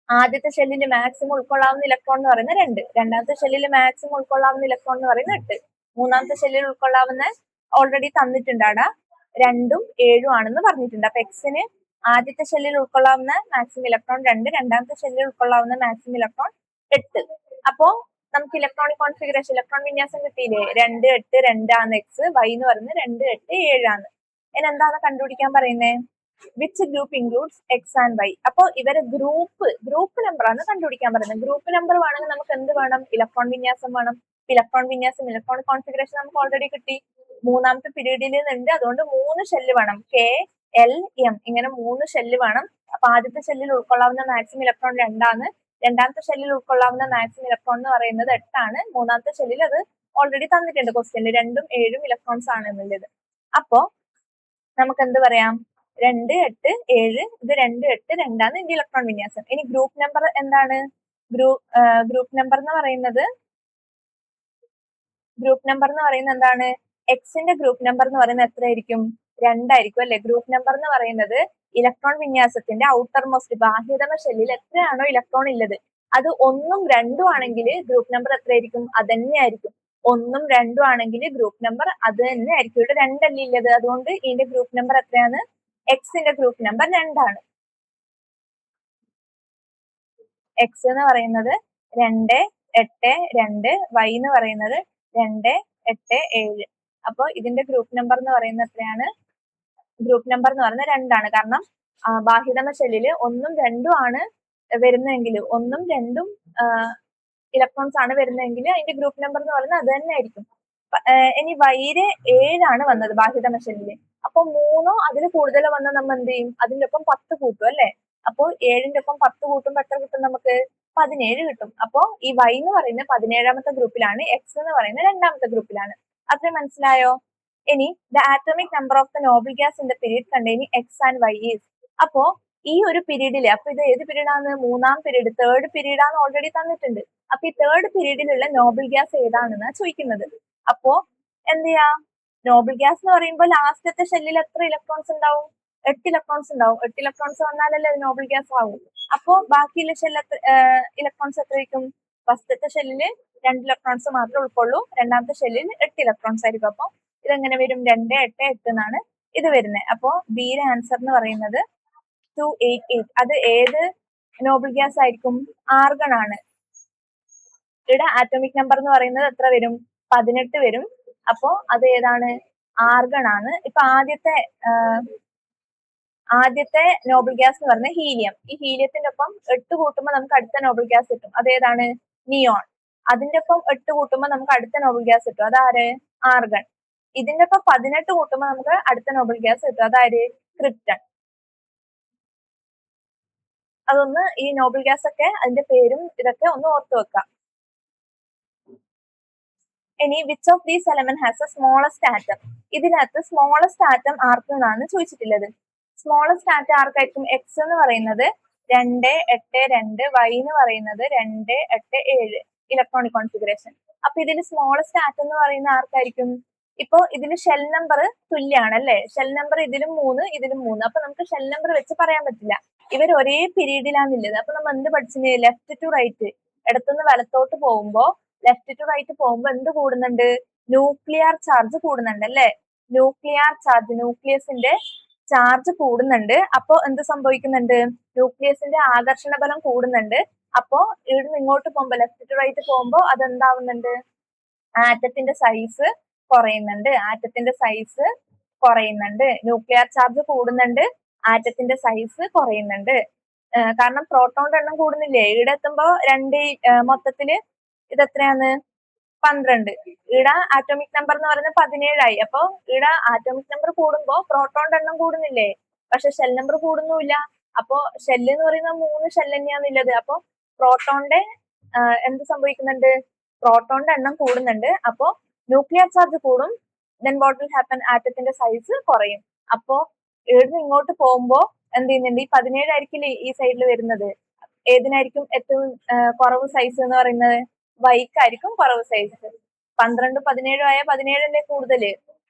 ആദ്യത്തെ ഷെല്ലിൽ മാക്സിമം ഉൾക്കൊള്ളാവുന്ന ഇലക്ട്രോൺ എന്ന് പറയുന്നത് 2, രണ്ടാമത്തെ ഷെല്ലിൽ മാക്സിമം ഉൾക്കൊള്ളാവുന്ന ഇലക്ട്രോൺ എന്ന് പറയുന്നത് 8, മൂന്നാമത്തെ ഷെല്ലിൽ ഉൾക്കൊള്ളാവുന്ന ഓൾറെഡി തന്നിട്ടുണ്ട് അവിടെ 2ഉം 7ഉം ആണെന്ന് പറഞ്ഞിട്ടുണ്ട്. അപ്പൊ എക്സിന് ആദ്യത്തെ ഷെല്ലിൽ ഉൾക്കൊള്ളാവുന്ന മാക്സിമം ഇലക്ട്രോൺ 2, രണ്ടാമത്തെ ഷെല്ലിൽ ഉൾക്കൊള്ളാവുന്ന മാക്സിമം ഇലക്ട്രോൺ 8. അപ്പോ നമുക്ക് ഇലക്ട്രോണിക് കോൺഫിഗറേഷൻ, ഇലക്ട്രോൺ വിന്യാസം കിട്ടിയില്ലേ, 2 8 2 ആണ് എക്സ്, വൈ എന്ന് പറയുന്നത് 2 8 7 ആണ്. ഇനി എന്താണ് കണ്ടുപിടിക്കാൻ പറയുന്നത്, which group includes X and Y. അപ്പൊ ഇവരെ ഗ്രൂപ്പ് നമ്പർ ആണ് കണ്ടുപിടിക്കാൻ പറയുന്നത്. ഗ്രൂപ്പ് നമ്പർ വേണമെങ്കിൽ നമുക്ക് എന്ത് വേണം, ഇലക്ട്രോൺ വിന്യാസം വേണം. ഇലക്ട്രോൺ വിന്യാസം, ഇലക്ട്രോണിക് കോൺഫിഗറേഷൻ നമുക്ക് ഓൾറെഡി കിട്ടി. 3ആമത്തെ പീരീഡിൽ നിന്നുണ്ട്, അതുകൊണ്ട് 3 ഷെല്ല് വേണം. കെ എൽ എം ഇങ്ങനെ 3 ഷെല്ല് വേണം. അപ്പൊ ആദ്യത്തെ ഷെല്ലിൽ ഉൾക്കൊള്ളാവുന്ന മാക്സിമം ഇലക്ട്രോൺ 2 ആണ്, രണ്ടാമത്തെ ഷെല്ലിൽ ഉൾക്കൊള്ളാവുന്ന മാക്സിമം ഇലക്ട്രോൺ എന്ന് പറയുന്നത് 8 ആണ്, മൂന്നാമത്തെ ഷെല്ലിൽ അത് ഓൾറെഡി തന്നിട്ടുണ്ട് ക്വസ്റ്റ്യനിൽ 2ഉം 7ഉം ഇലക്ട്രോൺസ് ആണ് എന്നുള്ളത്. അപ്പോ നമുക്ക് എന്ത് പറയാം, 2 8 7, ഇത് 2 8 2 ആണ് ഇതിന്റെ ഇലക്ട്രോൺ വിന്യാസം. ഇനി ഗ്രൂപ്പ് നമ്പർ എന്താണ്, ഗ്രൂപ്പ് നമ്പർ എന്ന് പറയുന്നത് എന്താണ്, എക്സിന്റെ ഗ്രൂപ്പ് നമ്പർ എന്ന് പറയുന്നത് എത്രയായിരിക്കും, 2 ആയിരിക്കും അല്ലെ. ഗ്രൂപ്പ് നമ്പർ എന്ന് പറയുന്നത് ഇലക്ട്രോൺ വിന്യാസത്തിന്റെ ഔട്ടർ മോസ്റ്റ് ബാഹ്യതമ ഷെല്ലിൽ എത്രയാണോ ഇലക്ട്രോൺ ഉള്ളത് അത് 1ഉം 2ഉം ആണെങ്കിൽ ഗ്രൂപ്പ് നമ്പർ എത്രയായിരിക്കും, അത് തന്നെ ആയിരിക്കും. 1ഉം 2ഉം ആണെങ്കിൽ ഗ്രൂപ്പ് നമ്പർ അത് തന്നെ ആയിരിക്കും. ഇവിടെ 2 അല്ലേ ഉള്ളത്, അതുകൊണ്ട് ഇതിന്റെ ഗ്രൂപ്പ് നമ്പർ എത്രയാണ്, എക്സിന്റെ ഗ്രൂപ്പ് നമ്പർ 2 ആണ്. എക്സ് എന്ന് പറയുന്നത് 2 8 2, വൈ എന്ന് പറയുന്നത് 2 8 7. അപ്പൊ ഇതിന്റെ ഗ്രൂപ്പ് നമ്പർ എന്ന് പറയുന്നത് എത്രയാണ്, ഗ്രൂപ്പ് നമ്പർ എന്ന് പറയുന്നത് 2 ആണ്. കാരണം ബാഹ്യതമ ഷെല്ലില് 1ഉം 2ഉം ആണ് വരുന്നതെങ്കിൽ, 1ഉം 2ഉം ഇലക്ട്രോൺസ് ആണ് വരുന്നതെങ്കിൽ അതിന്റെ ഗ്രൂപ്പ് നമ്പർ എന്ന് പറയുന്നത് അത് തന്നെ ആയിരിക്കും. ഇനി വൈര് 7 ആണ് വന്നത് ബാഹ്യതമ ഷെല്ലില്, അപ്പൊ 3ഓ അതിൽ കൂടുതലോ വന്നാൽ നമ്മൾ എന്ത് ചെയ്യും, അതിന്റെ ഒപ്പം 10 കൂട്ടും അല്ലെ. അപ്പൊ 7ന്റെ ഒപ്പം 10 കൂട്ടുമ്പോൾ എത്ര കിട്ടും നമുക്ക്, 17 കിട്ടും. അപ്പോ ഈ വൈ എന്ന് പറയുന്നത് 17ാമത്തെ ഗ്രൂപ്പിലാണ്, എക്സ് എന്ന് പറയുന്നത് 2ാമത്തെ ഗ്രൂപ്പിലാണ്. അത് മനസ്സിലായോ? ഇനി the atomic number of the noble gas in the period containing X and Y is. അപ്പോ ഈ ഒരു പീരീഡില്, അപ്പൊ ഇത് ഏത് പീരീഡ് ആണ്, 3ആം പീരീഡ്, തേർഡ് പീരീഡ് ആണ് ഓൾറെഡി തന്നിട്ടുണ്ട്. അപ്പൊ ഈ തേർഡ് പീരീഡിലുള്ള നോബിൾ ഗ്യാസ് ഏതാണെന്നാണ് ചോദിക്കുന്നത്. അപ്പോ എന്ത് ചെയ്യാ, നോബിൾ ഗ്യാസ് എന്ന് പറയുമ്പോൾ ലാസ്റ്റത്തെ ഷെല്ലിൽ എത്ര ഇലക്ട്രോൺസ് ഉണ്ടാവും, 8 ഇലക്ട്രോൺസ് ഉണ്ടാവും. 8 ഇലക്ട്രോൺസ് വന്നാലല്ലേ നോബിൾ ഗ്യാസ് ആവും. അപ്പോ ബാക്കിയുള്ള ഷെല്ല് ഇലക്ട്രോൺസ് എത്രയായിരിക്കും, ഫസ്റ്റത്തെ ഷെല്ലില് 2 ഇലക്ട്രോൺസ് മാത്രമേ ഉൾക്കൊള്ളൂ, രണ്ടാമത്തെ ഷെല്ലിൽ 8 ഇലക്ട്രോൺസ് ആയിരിക്കും. അപ്പൊ ഇതെങ്ങനെ വരും, 2 8 8 എന്നാണ് ഇത് വരുന്നത്. അപ്പോ ബിയുടെ ആൻസർ എന്ന് പറയുന്നത് 288. അത് ഏത് നോബിൾ ഗ്യാസ് ആയിരിക്കും, ആർഗൺ ആണ്. ഇവിടെ ആറ്റോമിക് നമ്പർ എന്ന് പറയുന്നത് എത്ര വരും, 18 വരും. അപ്പോ അത് ഏതാണ്, ആർഗൺ ആണ്. ഇപ്പൊ ആദ്യത്തെ നോബിൾ ഗ്യാസ് എന്ന് പറയുന്നത് ഹീലിയം. ഈ ഹീലിയത്തിന്റെ ഒപ്പം 8 കൂട്ടുമ്പോൾ നമുക്ക് അടുത്ത നോബിൾ ഗ്യാസ് കിട്ടും, അതേതാണ്, നിയോൺ. അതിന്റെ ഒപ്പം 8 കൂട്ടുമ്പോൾ നമുക്ക് അടുത്ത നോബിൾ ഗ്യാസ് കിട്ടും, അതാര്, ആർഗൺ. ഇതിന്റെ ഒപ്പം 18 കൂട്ടുമ്പോൾ നമുക്ക് അടുത്ത നോബിൾ ഗ്യാസ് കിട്ടും, അതാര്, ക്രിപ്റ്റൺ. അതൊന്ന് ഈ നോബിൾ ഗ്യാസ് ഒക്കെ അതിന്റെ പേരും ഇതൊക്കെ ഒന്ന് ഓർത്തു വെക്കാം. ഇനി which of these element has A smallest atom. ഇതിനകത്ത് സ്മോളസ്റ്റ് ആറ്റം ആർക്കെന്നാണ് ചോദിച്ചിട്ടുള്ളത്. സ്മോളസ്റ്റ് ആറ്റം ആർക്കായിരിക്കും, എക്സ് എന്ന് പറയുന്നത് 2, 8, 2, y എന്ന് പറയുന്നത് 2, 8, 7 ഇലക്ട്രോണിക് കോൺഫിഗറേഷൻ. അപ്പൊ ഇതിൽ സ്മോളസ്റ്റ് ആറ്റം എന്ന് പറയുന്ന ആർക്കായിരിക്കും? ഇപ്പൊ ഇതിൽ ഷെൽ നമ്പർ തുല്യാണ് അല്ലെ? ഷെൽ നമ്പർ ഇതിലും 3 ഇതിലും 3. അപ്പൊ നമുക്ക് ഷെൽ നമ്പർ വെച്ച് പറയാൻ പറ്റില്ല. ഇവർ ഒരേ പീരീഡിലാണുള്ളത്. അപ്പൊ നമ്മൾ എന്ത് പഠിച്ചത്? ലെഫ്റ്റ് ടു റൈറ്റ്, ഇടത്തുനിന്ന് വലത്തോട്ട് പോകുമ്പോ ലെഫ്റ്റ് ടു റൈറ്റ് പോകുമ്പോ എന്ത് കൂടുന്നുണ്ട്? ന്യൂക്ലിയർ ചാർജ് കൂടുന്നുണ്ട് അല്ലെ? ന്യൂക്ലിയർ ചാർജ്, ന്യൂക്ലിയസിന്റെ ചാർജ് കൂടുന്നുണ്ട്. അപ്പോ എന്ത് സംഭവിക്കുന്നുണ്ട്? ന്യൂക്ലിയസിന്റെ ആകർഷണ ബലം കൂടുന്നുണ്ട്. അപ്പോ ഇവിടുന്ന് ഇങ്ങോട്ട് പോകുമ്പോ ലെഫ്റ്റ് ടു റൈറ്റ് പോകുമ്പോ അതെന്താവുന്നുണ്ട്? ആറ്റത്തിന്റെ സൈസ് കുറയുന്നുണ്ട്. ആറ്റത്തിന്റെ സൈസ് കുറയുന്നുണ്ട്. ന്യൂക്ലിയർ ചാർജ് കൂടുന്നുണ്ട്, ആറ്റത്തിന്റെ സൈസ് കുറയുന്നുണ്ട്. കാരണം പ്രോട്ടോണിന്റെ എണ്ണം കൂടുന്നില്ലേ? ഇവിടെ എത്തുമ്പോ മൊത്തത്തില് ഇത് എത്രയാണ്? 12. ഇവിടെ ആറ്റോമിക് നമ്പർ എന്ന് പറയുന്നത് 17 ആയി. അപ്പൊ ഇവിടെ ആറ്റോമിക് നമ്പർ കൂടുമ്പോ പ്രോട്ടോണിന്റെ എണ്ണം കൂടുന്നില്ലേ? പക്ഷെ ഷെൽ നമ്പർ കൂടുന്നുമില്ല. അപ്പൊ ഷെല്ല് എന്ന് പറയുന്നത് 3 ഷെൽ തന്നെയാണുള്ളത്. അപ്പൊ പ്രോട്ടോണിന്റെ എന്ത് സംഭവിക്കുന്നുണ്ട്? പ്രോട്ടോണിന്റെ എണ്ണം കൂടുന്നുണ്ട്. അപ്പോ ന്യൂക്ലിയർ ചാർജ് കൂടും. Then what will happen? ആറ്റത്തിന്റെ സൈസ് കുറയും. അപ്പോ ഇവിടുന്ന് ഇങ്ങോട്ട് പോകുമ്പോ എന്ത് ചെയ്യുന്നുണ്ട്? ഈ 17 ആയിരിക്കില്ലേ ഈ സൈഡിൽ വരുന്നത്? ഏതിനായിരിക്കും ഏറ്റവും കുറവ് സൈസ് എന്ന് പറയുന്നത്? വൈക്കായിരിക്കും കുറവ് സൈസ്. 12, 17 ആയ 17 അല്ലേ കൂടുതല്?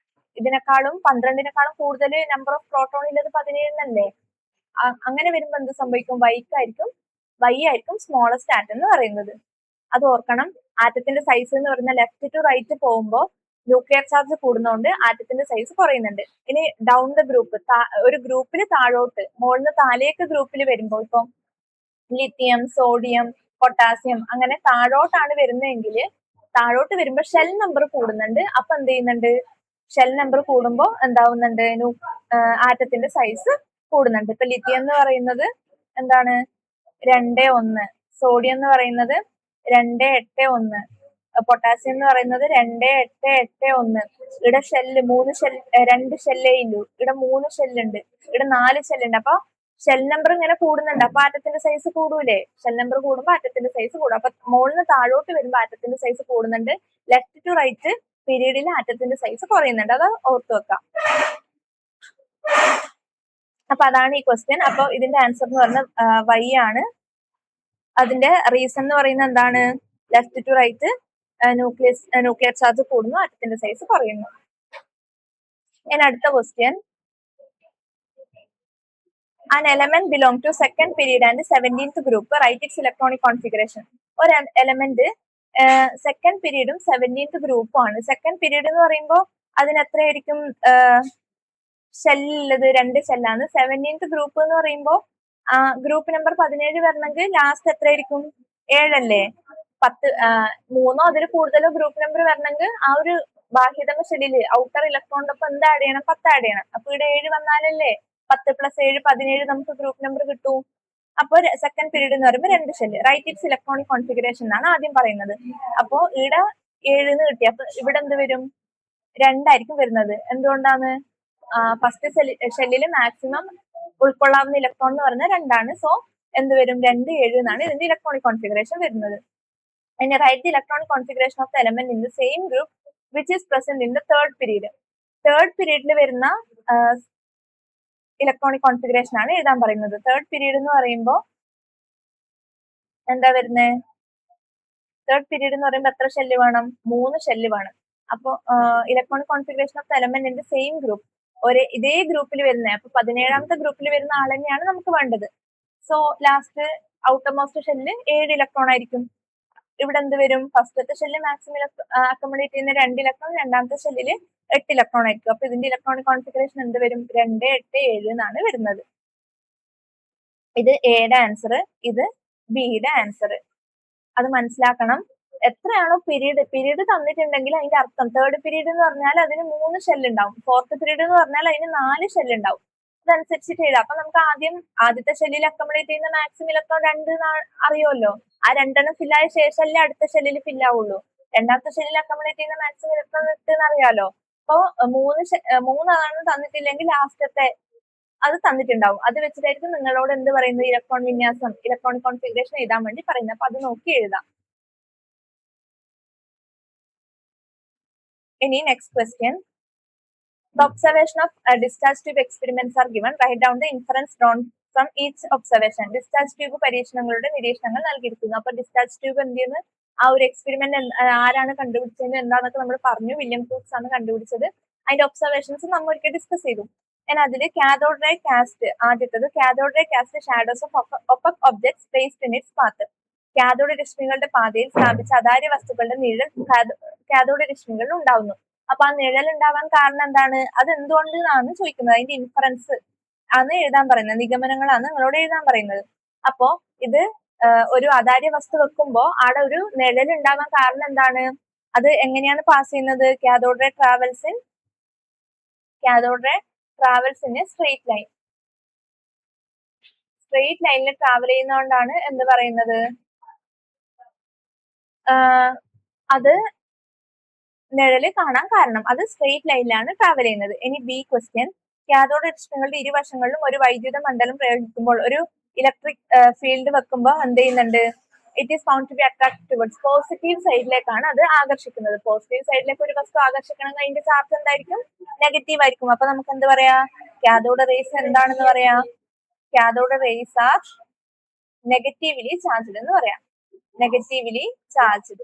ഇതിനേക്കാളും 12-നേക്കാളും കൂടുതൽ നമ്പർ ഓഫ് പ്രോട്ടോൺ ഉള്ളത് 17 അങ്ങനെ വരുമ്പോ എന്ത് സംഭവിക്കും? വൈ ആയിരിക്കും സ്മോളസ്റ്റ് ആറ്റം എന്ന് പറയുന്നത്. അത് ഓർക്കണം. ആറ്റത്തിന്റെ സൈസ് എന്ന് പറയുന്ന ലെഫ്റ്റ് ടു റൈറ്റ് പോകുമ്പോൾ ന്യൂക്ലിയർ ചാർജ് കൂടുന്നതുകൊണ്ട് ആറ്റത്തിന്റെ സൈസ് കുറയുന്നുണ്ട്. ഇനി ഡൗൺ ദ ഗ്രൂപ്പ്, ഒരു ഗ്രൂപ്പിൽ താഴോട്ട്, മുകളിൽ താഴേക്ക് ഗ്രൂപ്പിൽ വരുമ്പോൾ ഇപ്പം ലിത്തിയം, സോഡിയം, പൊട്ടാസ്യം അങ്ങനെ താഴോട്ടാണ് വരുന്നതെങ്കിൽ താഴോട്ട് വരുമ്പോൾ ഷെൽ നമ്പർ കൂടുന്നുണ്ട്. അപ്പൊ എന്ത് ചെയ്യുന്നുണ്ട്? ഷെൽ നമ്പർ കൂടുമ്പോൾ എന്താവുന്നുണ്ട്? ആറ്റത്തിന്റെ സൈസ് കൂടുന്നുണ്ട്. ഇപ്പൊ ലിത്തിയം എന്ന് പറയുന്നത് എന്താണ്? 2, 1. സോഡിയം എന്ന് പറയുന്നത് 2, 8, 1. പൊട്ടാസ്യം എന്ന് പറയുന്നത് 2, 8, 8, 1. ഇവിടെ ഷെല്ല് 2 ഷെല്ലേ ഇല്ലൂ. ഇവിടെ 3 ഷെല്ലുണ്ട്. ഇവിടെ 4 ഷെല്ലുണ്ട്. അപ്പൊ ഷെൽ നമ്പർ ഇങ്ങനെ കൂടുന്നുണ്ട്. അപ്പൊ ആറ്റത്തിന്റെ സൈസ് കൂടൂലേ? ഷെൽ നമ്പർ കൂടുമ്പോൾ ആറ്റത്തിന്റെ സൈസ് കൂടും. അപ്പൊ മുകളിൽ താഴോട്ട് വരുമ്പോൾ ആറ്റത്തിന്റെ സൈസ് കൂടുന്നുണ്ട്. ലെഫ്റ്റ് ടു റൈറ്റ് പീരീഡിൽ ആറ്റത്തിന്റെ സൈസ് കുറയുന്നുണ്ട്. അത് ഓർത്തു വെക്കാം. അപ്പൊ അതാണ് ഈ ക്വസ്റ്റ്യൻ. അപ്പൊ ഇതിന്റെ ആൻസർ എന്ന് പറഞ്ഞാൽ വൈ ആണ്. അതിന്റെ റീസൺ എന്ന് പറയുന്നത് എന്താണ്? Left to right nuclear charge കൂടുന്നു, ആറ്റത്തിന്റെ സൈസ് കുറയുന്നു. ഇനി അടുത്ത question. An element belong to second period and 17th group. Write its electronic configuration. ഒരു എലമെന്റ് സെക്കൻഡ് പീരീഡും 17th ഗ്രൂപ്പും ആണ്. സെക്കൻഡ് പീരീഡ് എന്ന് പറയുമ്പോൾ അതിന് എത്രയായിരിക്കും ഷെല്ലുള്ളത്? 2 ഷെല്ലാണ്. 17th ഗ്രൂപ്പ് എന്ന് പറയുമ്പോൾ ഗ്രൂപ്പ് നമ്പർ 17 വരണമെങ്കിൽ ലാസ്റ്റ് എത്രയായിരിക്കും? 7 അല്ലേ? 3 അതിൽ കൂടുതലോ ഗ്രൂപ്പ് നമ്പർ വരണമെങ്കിൽ ആ ഒരു ബാഹ്യതമ ഷെല്ലില് ഔട്ടർ ഇലക്ട്രോണിനൊപ്പം എന്ത് ആഡ് ചെയ്യണം? 10 ആഡ് ചെയ്യണം. അപ്പൊ ഇവിടെ 7 വന്നാലല്ലേ 10 + 7 17 നമുക്ക് ഗ്രൂപ്പ് നമ്പർ കിട്ടൂ. അപ്പൊ സെക്കൻഡ് പീരീഡ് എന്ന് പറയുമ്പോൾ 2 shell. Write its electronic configuration എന്നാണ് ആദ്യം പറയുന്നത്. അപ്പോ ഇവിടെ 7 കിട്ടി. അപ്പൊ ഇവിടെ എന്ത് വരും? 2 ആയിരിക്കും വരുന്നത്. എന്തുകൊണ്ടാണ്? ഫസ്റ്റ് ഷെല്ലില് മാക്സിമം ഉൾക്കൊള്ളാവുന്ന ഇലക്ട്രോൺ എന്ന് പറയുന്നത് 2 ആണ്. സോ എന്ത് വരും? 2, 7 എന്നാണ് ഇതിന്റെ ഇലക്ട്രോണിക് കോൺഫിഗറേഷൻ വരുന്നത്. And write the electronic configuration of the element in the same group which is present in the third period. Third പീരീഡിൽ വരുന്ന ഇലക്ട്രോണിക് കോൺഫിഗറേഷൻ ആണ് എഴുതാൻ പറയുന്നത്. തേർഡ് പീരീഡ് എന്ന് പറയുമ്പോൾ എന്താ വരുന്നത്? തേർഡ് പീരീഡ് എന്ന് പറയുമ്പോൾ എത്ര ഷെല്ല് വേണം? 3 ഷെല്ല് വേണം. അപ്പോൾ electronic configuration of the element in the same group, ഇതേ ഗ്രൂപ്പിൽ വരുന്നത്. അപ്പൊ 17ാമത്തെ ഗ്രൂപ്പിൽ വരുന്ന ആൾ തന്നെയാണ് നമുക്ക് വേണ്ടത്. സോ ലാസ്റ്റ് ഔട്ടർ മോസ്റ്റ് ഷെല്ലിൽ 7 ഇലക്ട്രോൺ ആയിരിക്കും. ഇവിടെ എന്ത് വരും? ഫസ്റ്റത്തെ ഷെല്ല് മാക്സിമം അക്കോമഡേറ്റ് ചെയ്യുന്ന 2 ഇലക്ട്രോൺ, രണ്ടാമത്തെ ഷെല്ലില് 8 ഇലക്ട്രോൺ ആയിരിക്കും. അപ്പൊ ഇതിന്റെ ഇലക്ട്രോണിക് കോൺഫിഗറേഷൻ എന്ത് വരും? 2, 8, 7 എന്നാണ് വരുന്നത്. ഇത് എയുടെ ആൻസർ, ഇത് ബിയുടെ ആൻസർ. അത് മനസ്സിലാക്കണം. എത്രയാണോ പീരീഡ് തന്നിട്ടുണ്ടെങ്കിൽ അതിന്റെ അർത്ഥം തേർഡ് പീരീഡ് എന്ന് പറഞ്ഞാൽ അതിന് 3 ഷെല്ല് ഉണ്ടാവും. ഫോർത്ത് പീരീഡ് എന്ന് പറഞ്ഞാൽ അതിന് 4 ഷെല്ല് ഉണ്ടാവും. അതനുസരിച്ചിട്ട് എഴുതാം. അപ്പൊ നമുക്ക് ആദ്യത്തെ ഷെല്ലിൽ അക്കോമഡേറ്റ് ചെയ്യുന്ന മാക്സിമം ഇലക്ട്രോൺ 2 അറിയുമല്ലോ. ആ 2 ഫില്ലായ ശേഷമല്ലേ അടുത്ത ഷെല്ലിൽ ഫില്ലാവുള്ളൂ. രണ്ടാമത്തെ ഷെല്ലിൽ അക്കോമഡേറ്റ് ചെയ്യുന്ന മാക്സിമം ഇലക്ട്രോൺ 8 എന്നറിയാലോ. അപ്പൊ 3 തന്നിട്ടില്ലെങ്കിൽ ലാസ്റ്റത്തെ അത് തന്നിട്ടുണ്ടാവും. അത് വെച്ചിട്ടായിരിക്കും നിങ്ങളോട് എന്ത് പറയുന്നത്? ഇലക്ട്രോൺ വിന്യാസം, ഇലക്ട്രോണിക് കോൺഫിഗറേഷൻ എഴുതാൻ വേണ്ടി പറയുന്നത്. അപ്പൊ അത് നോക്കി എഴുതാം. ഇനി next question. The observation of discharge tube experiments are given. Write down the inference drawn from each observation. Discharge tube പരീക്ഷണങ്ങളുടെ നിരീക്ഷണങ്ങൾ നൽകിയിരിക്കുന്നു. അപ്പൊ ഡിസ്ചാർജ് ട്യൂബ് എന്ത് ചെയ്യുന്നു, ആ ഒരു എക്സ്പെരിമെന്റ് ആരാണ് കണ്ടുപിടിച്ചത് എന്താന്നൊക്കെ നമ്മൾ പറഞ്ഞു. വില്യം ക്രൂക്സ് ആണ് കണ്ടുപിടിച്ചത്. അതിന്റെ ഒബ്സർവേഷൻസ് നമ്മൾ ഒരിക്കൽ ഡിസ്കസ് ചെയ്തു. അതിൽ കാഥോഡ് റേ കാസ്റ്റ്, ആദ്യത്തത് cathode ray cast shadows of opaque objects placed in its path. Cathode രശ്മികളുടെ പാതയിൽ സ്ഥാപിച്ച അതാര്യ വസ്തുക്കളുടെ നിഴൽ കാഥോഡ് രശ്മികളിൽ ഉണ്ടാവുന്നു. അപ്പൊ ആ നിഴൽ ഉണ്ടാവാൻ കാരണം എന്താണ്, അത് എന്തുകൊണ്ടാണ് ചോദിക്കുന്നത്. അതിന്റെ ഇൻഫറൻസ് ആണ് എഴുതാൻ പറയുന്നത്, നിഗമനങ്ങളാണ് നിങ്ങളോട് എഴുതാൻ പറയുന്നത്. അപ്പോ ഇത് ഒരു അതാര്യ വസ്തു വെക്കുമ്പോ അവിടെ ഒരു നിഴൽ ഉണ്ടാവാൻ കാരണം എന്താണ്, അത് എങ്ങനെയാണ് പാസ് ചെയ്യുന്നത്, cathode ray travels in straight line. Straight ലൈനിൽ ട്രാവൽ ചെയ്യുന്നതുകൊണ്ടാണ് എന്ത് പറയുന്നത്, അത് നിഴല് കാണാൻ കാരണം. അത് സ്ട്രെയിറ്റ് ലൈനിലാണ് ട്രാവൽ ചെയ്യുന്നത്. ഇനി ബി ക്വസ്റ്റ്യൻ, കാഥോഡ് രശ്മികളുടെ ഇരുവശങ്ങളിലും ഒരു വൈദ്യുത മണ്ഡലം പ്രയോഗിക്കുമ്പോൾ, ഒരു ഇലക്ട്രിക് ഫീൽഡ് വെക്കുമ്പോൾ എന്ത് ചെയ്യുന്നുണ്ട്, it is found to be attract towards positive സൈഡിലേക്കാണ് അത് ആകർഷിക്കുന്നത്. പോസിറ്റീവ് സൈഡിലേക്ക് ഒരു വസ്തു ആകർഷിക്കണമെങ്കിൽ അതിന്റെ ചാർജ് എന്തായിരിക്കും, നെഗറ്റീവ് ആയിരിക്കും. അപ്പൊ നമുക്ക് എന്ത് പറയാ, കാഥോഡ് റേസ് എന്താണെന്ന് പറയാ, cathode rays are negatively charged എന്ന് പറയാം. Negatively charged,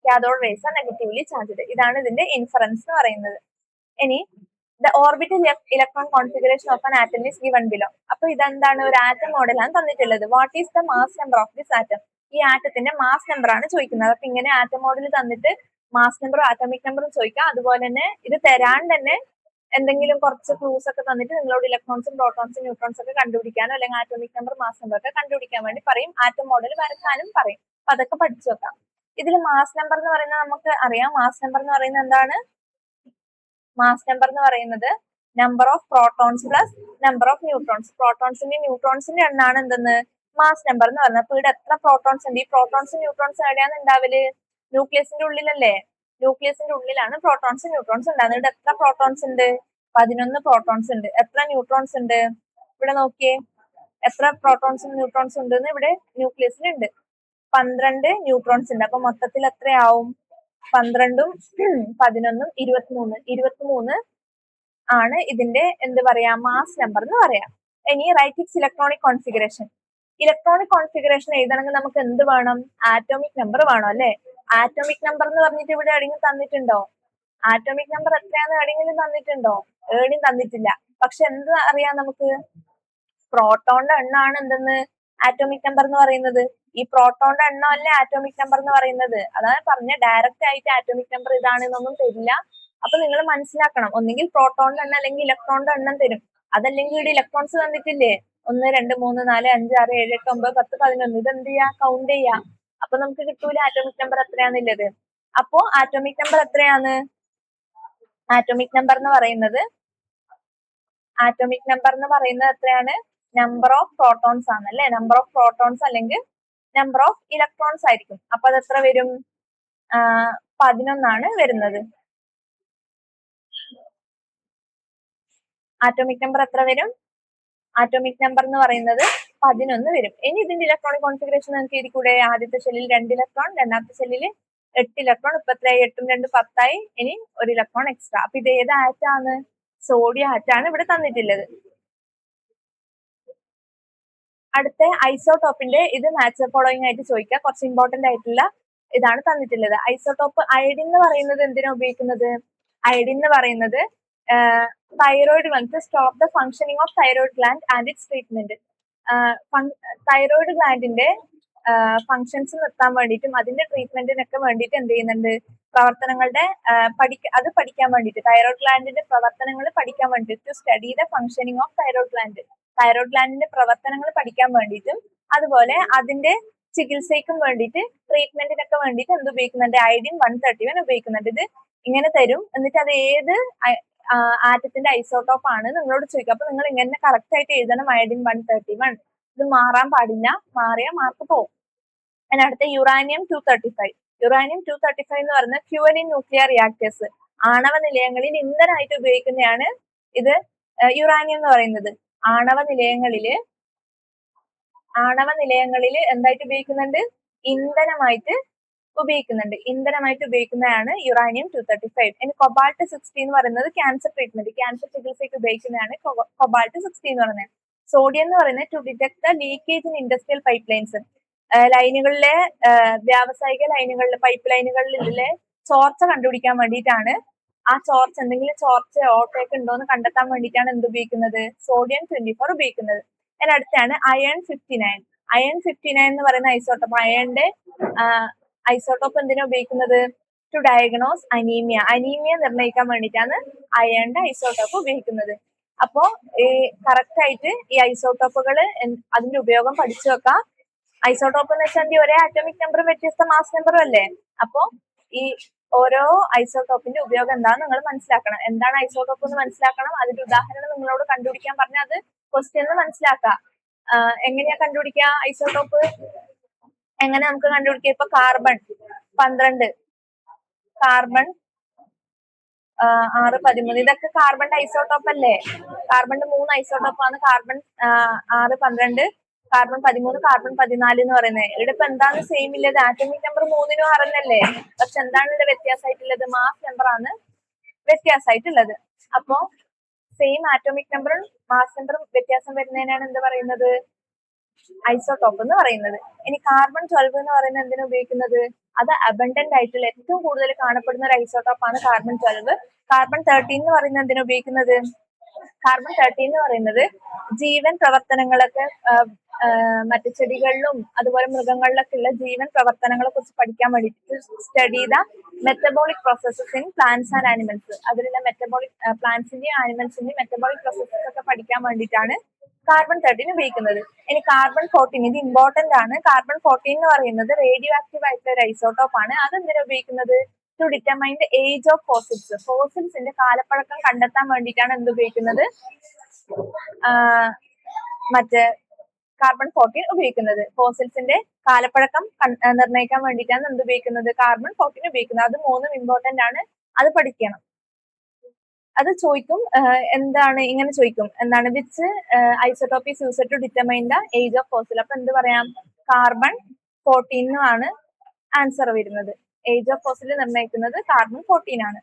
cathode rays are negatively charged. ഇതാണ് ഇതിന്റെ ഇൻഫറൻസ് എന്ന് പറയുന്നത്. ഇനി the orbital electron configuration of an atom is given below. അപ്പൊ ഇതെന്താണ്, ഒരു ആറ്റം മോഡലാണ് തന്നിട്ടുള്ളത്. What is the mass number of this atom. ഈ ആറ്റത്തിന്റെ മാസ് നമ്പർ ആണ് ചോദിക്കുന്നത്. അപ്പൊ ഇങ്ങനെ ആറ്റം മോഡൽ തന്നിട്ട് മാസ് നമ്പറും ആറ്റോമിക് നമ്പറും ചോദിക്കാം. അതുപോലെ തന്നെ ഇത് തരാണ്ട് തന്നെ എന്തെങ്കിലും കുറച്ച് ക്ലൂസ് ഒക്കെ തന്നിട്ട് നിങ്ങളോട് ഇലക്ട്രോൺസും പ്രോട്ടോൺസും ന്യൂട്രോൺസ് ഒക്കെ കണ്ടുപിടിക്കാനോ അല്ലെങ്കിൽ ആറ്റോമിക് നമ്പർ മാസ് നമ്പർ ഒക്കെ കണ്ടുപിടിക്കാൻ വേണ്ടി പറയും. ആറ്റം മോഡൽ വരക്കാനും പറയും. അപ്പൊ അതൊക്കെ പഠിച്ചു വെക്കാം. ഇതിൽ മാസ് നമ്പർ എന്ന് പറയുന്നത് നമുക്ക് അറിയാം. മാസ് നമ്പർ എന്ന് പറയുന്നത് എന്താണ്, മാസ് നമ്പർ എന്ന് പറയുന്നത് number of protons plus number of neutrons. പ്രോട്ടോൺസിന്റെ ന്യൂട്രോൺസിന്റെ എണ്ണാണ് എന്തെന്ന് മാസ് നമ്പർ എന്ന് പറയുന്നത്. അപ്പൊ ഇവിടെ എത്ര പ്രോട്ടോൺസ് ഉണ്ട്, ഈ പ്രോട്ടോൺസും ന്യൂട്രോൺസും എവിടെയാണ് ഉണ്ടാവല്, ന്യൂക്ലിയസിന്റെ ഉള്ളിലല്ലേ. ന്യൂക്ലിയസിന്റെ ഉള്ളിലാണ് പ്രോട്ടോൺസ് ന്യൂട്രോൺസ് ഉണ്ടാകുന്നത്. ഇവിടെ എത്ര പ്രോട്ടോൺസ് ഉണ്ട്, 11 പ്രോട്ടോൺസ് ഉണ്ട്. എത്ര ന്യൂട്രോൺസ് ഉണ്ട്, ഇവിടെ നോക്കിയേ എത്ര പ്രോട്ടോൺസും ന്യൂട്രോൺസും ഉണ്ടെന്ന് ഇവിടെ ന്യൂക്ലിയസിൽ ഉണ്ട്. 12 ന്യൂട്രോൺസ് ഉണ്ട്. അപ്പൊ മൊത്തത്തിൽ എത്രയാവും, 12ഉം 11ഉം 23 ആണ് ഇതിന്റെ എന്ത് പറയാ, മാസ് നമ്പർ എന്ന് പറയാം. ഇനി write its electronic configuration. Electronic configuration എഴുതണമെങ്കിൽ നമുക്ക് എന്ത് വേണം, ആറ്റോമിക് നമ്പർ വേണം അല്ലെ. ആറ്റോമിക് നമ്പർ എന്ന് പറഞ്ഞിട്ട് ഇവിടെ എവിടെയെങ്കിലും തന്നിട്ടുണ്ടോ, ആറ്റോമിക് നമ്പർ എത്രയാന്ന് എവിടെയെങ്കിലും തന്നിട്ടുണ്ടോ, എവിടെയും തന്നിട്ടില്ല. പക്ഷെ എന്ത് അറിയാം നമുക്ക്, പ്രോട്ടോണിന്റെ എണ്ണമാണ് എന്തെന്ന് ആറ്റോമിക് നമ്പർ എന്ന് പറയുന്നത്. ഈ പ്രോട്ടോണിന്റെ എണ്ണം അല്ലേ ആറ്റോമിക് നമ്പർ എന്ന് പറയുന്നത്. അതാണ് പറഞ്ഞ, ഡയറക്റ്റ് ആയിട്ട് ആറ്റോമിക് നമ്പർ ഇതാണെന്നൊന്നും തരില്ല. അപ്പൊ നിങ്ങൾ മനസ്സിലാക്കണം, ഒന്നെങ്കിൽ പ്രോട്ടോണിന്റെ എണ്ണം അല്ലെങ്കിൽ ഇലക്ട്രോണിന്റെ എണ്ണം തരും. അതല്ലെങ്കിൽ ഇവിടെ ഇലക്ട്രോൺസ് തന്നിട്ടില്ലേ, 1 2 3 4 5 6 7 8 9 10 11. ഇതെന്ത് ചെയ്യാ, കൗണ്ട് ചെയ്യാ. അപ്പൊ നമുക്ക് കിട്ടൂല ആറ്റോമിക് നമ്പർ എത്രയാന്നുള്ളത്. അപ്പോ ആറ്റോമിക് നമ്പർ എത്രയാണ്, ആറ്റോമിക് നമ്പർ എന്ന് പറയുന്നത് എത്രയാണ്, നമ്പർ ഓഫ് പ്രോട്ടോൺസ് ആണ് അല്ലെ. നമ്പർ ഓഫ് പ്രോട്ടോൺസ് അല്ലെങ്കിൽ നമ്പർ ഓഫ് ഇലക്ട്രോൺസ് ആയിരിക്കും. അപ്പൊ അത് എത്ര വരും, 11 വരുന്നത്. ആറ്റോമിക് നമ്പർ എത്ര വരും, ആറ്റോമിക് നമ്പർ എന്ന് പറയുന്നത് 11 വരും. ഇനി ഇതിന്റെ ഇലക്ട്രോണിക് കോൺഫിഗറേഷൻ നമുക്ക് എഴുതിക്കൂടെ, ആദ്യത്തെ ഷെല്ലിൽ 2 ഇലക്ട്രോൺ, രണ്ടാമത്തെ ഷെല്ലിൽ 8 ഇലക്ട്രോൺ. ഇപ്പൊ എത്രയായി, 8ഉം 2 10 ഇനി 1 ഇലക്ട്രോൺ എക്സ്ട്രാ. അപ്പൊ ഇത് ഏത് ആറ്റാണ്, സോഡിയം ആറ്റാണ് ഇവിടെ തന്നിട്ടുള്ളത്. അടുത്ത ഐസോടോപ്പിന്റെ ഇത് മാച്ച് ഫോളോയിങ് ആയിട്ട് ചോദിക്കുക. കുറച്ച് ഇമ്പോർട്ടന്റ് ആയിട്ടുള്ള ഇതാണ് തന്നിട്ടുള്ളത്. ഐസോടോപ്പ് അയഡിൻ എന്ന് പറയുന്നത് എന്തിനാ ഉപയോഗിക്കുന്നത്, അയഡിൻ എന്ന് പറയുന്നത് thyroid gland, stop the functioning of thyroid gland and its treatment. Thyroid ഗ്ലാൻഡിന്റെ ഫങ്ഷൻസ് നിർത്താൻ വേണ്ടിയിട്ടും അതിന്റെ ട്രീറ്റ്മെന്റിനൊക്കെ വേണ്ടിയിട്ട് എന്ത് ചെയ്യുന്നുണ്ട്, പ്രവർത്തനങ്ങളുടെ അത് പഠിക്കാൻ വേണ്ടിയിട്ട്, തൈറോയിഡ് ഗ്ലാൻഡിന്റെ പ്രവർത്തനങ്ങൾ പഠിക്കാൻ വേണ്ടിയിട്ട്, to study the functioning of thyroid gland, thyroid ഗ്ലാൻഡിന്റെ പ്രവർത്തനങ്ങൾ പഠിക്കാൻ വേണ്ടിയിട്ടും അതുപോലെ അതിന്റെ ചികിത്സയ്ക്കും വേണ്ടിയിട്ട്, ട്രീറ്റ്മെന്റിനൊക്കെ വേണ്ടിയിട്ട് എന്ത് ഉപയോഗിക്കുന്നുണ്ട്, അയഡിൻ 131 ഉപയോഗിക്കുന്നുണ്ട്. ഇത് ഇങ്ങനെ തരും, എന്നിട്ട് അത് ഏത് ആറ്റത്തിന്റെ ഐസോടോപ്പ് ആണ് നിങ്ങളോട് ചോദിക്കും. അപ്പൊ നിങ്ങൾ ഇങ്ങനെ കറക്റ്റ് ആയിട്ട് എഴുതണം, അയഡിൻ 131. ഇത് മാറാൻ പാടില്ല, മാറിയ മാർക്ക് പോകും. അതിനടുത്ത് യുറാനിയം 235. യുറാനിയം 235 എന്ന് പറയുന്നത് ഫ്യൂവൽ ഇൻ ന്യൂക്ലിയർ റിയാക്ടേഴ്സ്, ആണവ നിലയങ്ങളിൽ ഇന്ധനമായിട്ട് ഉപയോഗിക്കുന്നതാണ് ഇത് യുറാനിയം എന്ന് പറയുന്നത്. ആണവ നിലയങ്ങളില് എന്തായിട്ട് ഉപയോഗിക്കുന്നുണ്ട്, ഇന്ധനമായിട്ട് ഉപയോഗിക്കുന്നതാണ് യുറാനിയം 235. ഇനി കൊബാൾട്ട് 60 എന്ന് പറയുന്നത് ക്യാൻസർ ട്രീറ്റ്മെന്റ്, ക്യാൻസർ ചികിത്സയ്ക്ക് ഉപയോഗിക്കുന്നതാണ് കൊബാൾട്ട് 60 എന്ന് പറയുന്നത്. സോഡിയം എന്ന് പറയുന്നത് to detect the leakage in industrial pipe lines, ലൈനുകളിലെ വ്യാവസായിക ലൈനുകളിലെ പൈപ്പ് ലൈനുകളിലെ ചോർച്ച കണ്ടുപിടിക്കാൻ വേണ്ടിയിട്ടാണ്. ആ ചോർച്ച എന്തെങ്കിലും ചോർച്ചയോ ഓട്ടയൊക്കെ ഉണ്ടോ എന്ന് കണ്ടെത്താൻ വേണ്ടിയിട്ടാണ് എന്ത് ഉപയോഗിക്കുന്നത്, സോഡിയം 24 ഉപയോഗിക്കുന്നത്. അതിനടുത്താണ് അയൺ 59. അയൺ 59 എന്ന് പറയുന്ന ഐസോട്ടോപ്പ്, അയണിന്റെ ഐസോട്ടോപ്പ് എന്തിനാ ഉപയോഗിക്കുന്നത്, ടു ഡയഗ്നോസ് അനീമിയ, അനീമിയ നിർണ്ണയിക്കാൻ വേണ്ടിയിട്ടാണ് അയണിന്റെ ഐസോട്ടോപ്പ് ഉപയോഗിക്കുന്നത്. അപ്പോ ഈ കറക്റ്റ് ആയിട്ട് ഈ ഐസോട്ടോപ്പുകൾ അതിന്റെ ഉപയോഗം പഠിച്ചു വെക്കാം. ഐസോട്ടോപ്പ് എന്ന് വെച്ചാൽ ഒരേ ആറ്റോമിക് നമ്പറും വ്യത്യസ്ത മാസ് നമ്പറും അല്ലേ. അപ്പോ ഈ ഓരോ ഐസോട്ടോപ്പിന്റെ ഉപയോഗം എന്താണെന്ന് നിങ്ങൾ മനസ്സിലാക്കണം. എന്താണ് ഐസോട്ടോപ്പ് എന്ന് മനസ്സിലാക്കണം. അതിന്റെ ഉദാഹരണം നിങ്ങളോട് കണ്ടുപിടിക്കാൻ പറഞ്ഞാൽ അത് ക്വസ്റ്റ്യൻ മനസ്സിലാക്കാം. എങ്ങനെയാ കണ്ടുപിടിക്കുക ഐസോട്ടോപ്പ്, എങ്ങനെ നമുക്ക് കണ്ടുപിടിക്കാം? ഇപ്പൊ കാർബൺ 12, കാർബൺ 6, 13, ഇതൊക്കെ കാർബണിന്റെ ഐസോട്ടോപ്പ് അല്ലേ. കാർബണിന്റെ 3 ഐസോട്ടോപ്പാണ് കാർബൺ 6, 12, കാർബൺ 13, കാർബൺ 14 എന്ന് പറയുന്നത്. ഇവിടെ ഇപ്പൊ എന്താണ് സെയിം ഇല്ലത്, ആറ്റോമിക് നമ്പർ 3നും 6 പക്ഷെ എന്താണ് ഇവിടെ വ്യത്യാസമായിട്ടുള്ളത്, മാസ് നമ്പർ ആണ് വ്യത്യാസമായിട്ടുള്ളത്. അപ്പോ സെയിം ആറ്റോമിക് നമ്പറും മാസ് നമ്പറും വ്യത്യാസം വരുന്നതിനാണ് എന്ത് പറയുന്നത്, ഐസോട്ടോപ്പ് എന്ന് പറയുന്നത്. ഇനി കാർബൺ 12 എന്ന് പറയുന്നത് എന്തിനാ ഉപയോഗിക്കുന്നത്, അത് അബണ്ടന്റ് ആയിട്ടുള്ള ഏറ്റവും കൂടുതൽ കാണപ്പെടുന്ന ഒരു ഐസോട്ടോപ്പ് ആണ് കാർബൺ 12. കാർബൺ 13 എന്ന് പറയുന്നത് എന്തിനാ ഉപയോഗിക്കുന്നത്, കാർബൺ 13 എന്ന് പറയുന്നത് ജീവൻ പ്രവർത്തനങ്ങളൊക്കെ മറ്റു ചെടികളിലും അതുപോലെ മൃഗങ്ങളിലൊക്കെ ഉള്ള ജീവൻ പ്രവർത്തനങ്ങളെ കുറിച്ച് പഠിക്കാൻ വേണ്ടിയിട്ട്, study the metabolic processes in plants and animals, അതിലുള്ള മെറ്റബോളിക് പ്ലാന്റ്സിന്റെയും ആനിമൽസിന്റെയും മെറ്റബോളിക് പ്രോസസ്സസ് ഒക്കെ പഠിക്കാൻ വേണ്ടിയിട്ടാണ് കാർബൺ 13 ഉപയോഗിക്കുന്നത്. ഇനി കാർബൺ 14, ഇത് ഇമ്പോർട്ടന്റ് ആണ്. കാർബൺ 14 എന്ന് പറയുന്നത് റേഡിയോ ആക്റ്റീവ് ആയിട്ടുള്ള ഒരു ഐസോട്ടോപ്പ് ആണ്. അതെന്തിനാ ഉപയോഗിക്കുന്നത്, to determine the age of fossils, ഫോസിൽസിന്റെ കാലപ്പഴക്കം കണ്ടെത്താൻ വേണ്ടിയിട്ടാണ് എന്ത് ഉപയോഗിക്കുന്നത്, മറ്റേ കാർബൺ 14 ഉപയോഗിക്കുന്നത്. ഫോസിൽസിന്റെ കാലപ്പഴക്കം നിർണ്ണയിക്കാൻ വേണ്ടിയിട്ടാണ് എന്ത് ഉപയോഗിക്കുന്നത്, കാർബൺ 14 ഉപയോഗിക്കുന്നത്. അത് 3 ഇമ്പോർട്ടന്റ് ആണ്, അത് പഠിക്കണം. അത് ചോദിക്കും, എന്താണ് ഇങ്ങനെ ചോദിക്കും, എന്താണ് which isotope is used to determine the age of fossil. അപ്പൊ എന്ത് പറയാം, കാർബൺ 14 ആണ് ആൻസർ വരുന്നത്. ഏജ് ഓഫ് ഫോസിൽ നിർണ്ണയിക്കുന്നത് കാർബൺ 14 ആണ്.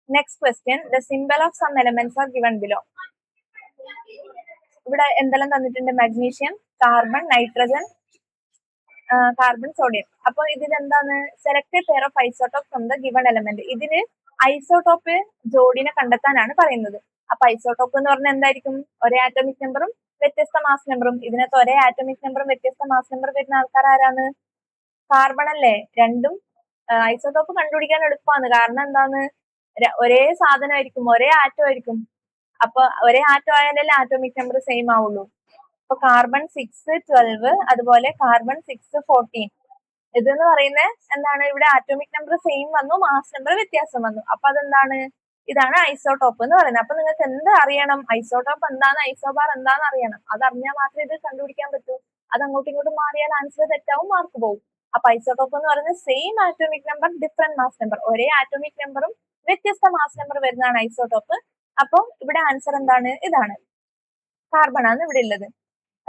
Next question, the symbol of some elements are given below. ഇവിടെ എന്തെല്ലാം തന്നിട്ടുണ്ട്, magnesium, carbon, nitrogen, carbon, sodium. അപ്പൊ ഇതിലെന്താണ്, select a pair of isotope from the given element. ഇതില് ഐസോട്ടോപ്പ് ജോഡിനെ കണ്ടെത്താനാണ് പറയുന്നത്. അപ്പൊ ഐസോട്ടോപ്പ് എന്ന് പറഞ്ഞാൽ എന്തായിരിക്കും, ഒരേ ആറ്റോമിക് നമ്പറും വ്യത്യസ്ത മാസ് നമ്പറും. ഇതിനകത്ത് ഒരേ ആറ്റോമിക് നമ്പറും വ്യത്യസ്ത മാസ് നമ്പറും വരുന്ന ആൾക്കാർ ആരാണ്, കാർബൺ അല്ലേ. രണ്ടും ഐസോട്ടോപ്പ് കണ്ടുപിടിക്കാൻ എളുപ്പമാണ്. കാരണം എന്താണ്, ഒരേ സാധനമായിരിക്കും, ഒരേ ആറ്റം ആയിരിക്കും. അപ്പൊ ഒരേ ആറ്റം ആയാലല്ലേ ആറ്റോമിക് നമ്പർ സെയിം ആവുള്ളൂ. അപ്പൊ കാർബൺ 6, 12, അതുപോലെ കാർബൺ 6, 14. ഇതെന്ന് പറയുന്നത് എന്താണ്, ഇവിടെ ആറ്റോമിക് നമ്പർ സെയിം വന്നു, മാസ് നമ്പർ വ്യത്യാസം വന്നു. അപ്പൊ അതെന്താണ്, ഇതാണ് ഐസോട്ടോപ്പ് എന്ന് പറയുന്നത്. അപ്പൊ നിങ്ങൾക്ക് എന്ത് അറിയണം, ഐസോട്ടോപ്പ് എന്താണ്, ഐസോബാർ എന്താണെന്ന് അറിയണം. അതറിഞ്ഞാൽ മാത്രമേ ഇത് കണ്ടുപിടിക്കാൻ പറ്റൂ. അത് അങ്ങോട്ടും ഇങ്ങോട്ടും മാറിയാൽ ആൻസർ തെറ്റാവും, മാർക്ക് പോകും. അപ്പൊ ഐസോട്ടോപ്പ് എന്ന് പറയുന്നത് same atomic number different mass number, ഒരേ ആറ്റോമിക് നമ്പറും വ്യത്യസ്ത മാസ് നമ്പർ വരുന്നതാണ് ഐസോട്ടോപ്പ്. അപ്പൊ ഇവിടെ ആൻസർ എന്താണ്, ഇതാണ്, കാർബൺ ആണ് ഇവിടെ ഉള്ളത്.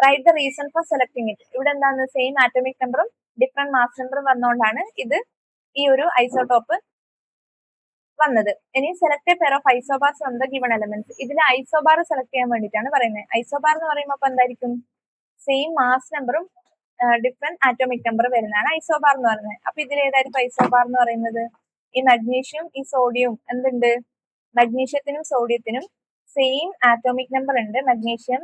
Write the reason for selecting it. ഇവിടെ എന്താണ്, സെയിം ആറ്റോമിക് നമ്പറും ഡിഫറെന്റ് മാസ് നമ്പറും വന്നുകൊണ്ടാണ് ഇത് ഈ ഒരു ഐസോട്ടോപ്പ് വന്നത്. ഇനി select a pair of isobars from the given elements. ഇതിൽ ഐസോബാർ സെലക്ട് ചെയ്യാൻ വേണ്ടിയിട്ടാണ് പറയുന്നത്. ഐസോബാർ എന്ന് പറയുമ്പോൾ അപ്പൊ എന്തായിരിക്കും, സെയിം മാസ് നമ്പറും ഡിഫറെന്റ് ആറ്റോമിക് നമ്പർ വരുന്നതാണ് ഐസോബാർ എന്ന് പറയുന്നത്. അപ്പൊ ഇതിൽ ഏതായിരിക്കും ഐസോബാർ എന്ന് പറയുന്നത്, ഈ മഗ്നീഷ്യം ഈ സോഡിയം എന്തുണ്ട്, മഗ്നീഷ്യത്തിനും സോഡിയത്തിനും സെയിം ആറ്റോമിക് നമ്പർ ഉണ്ട്. മഗ്നീഷ്യം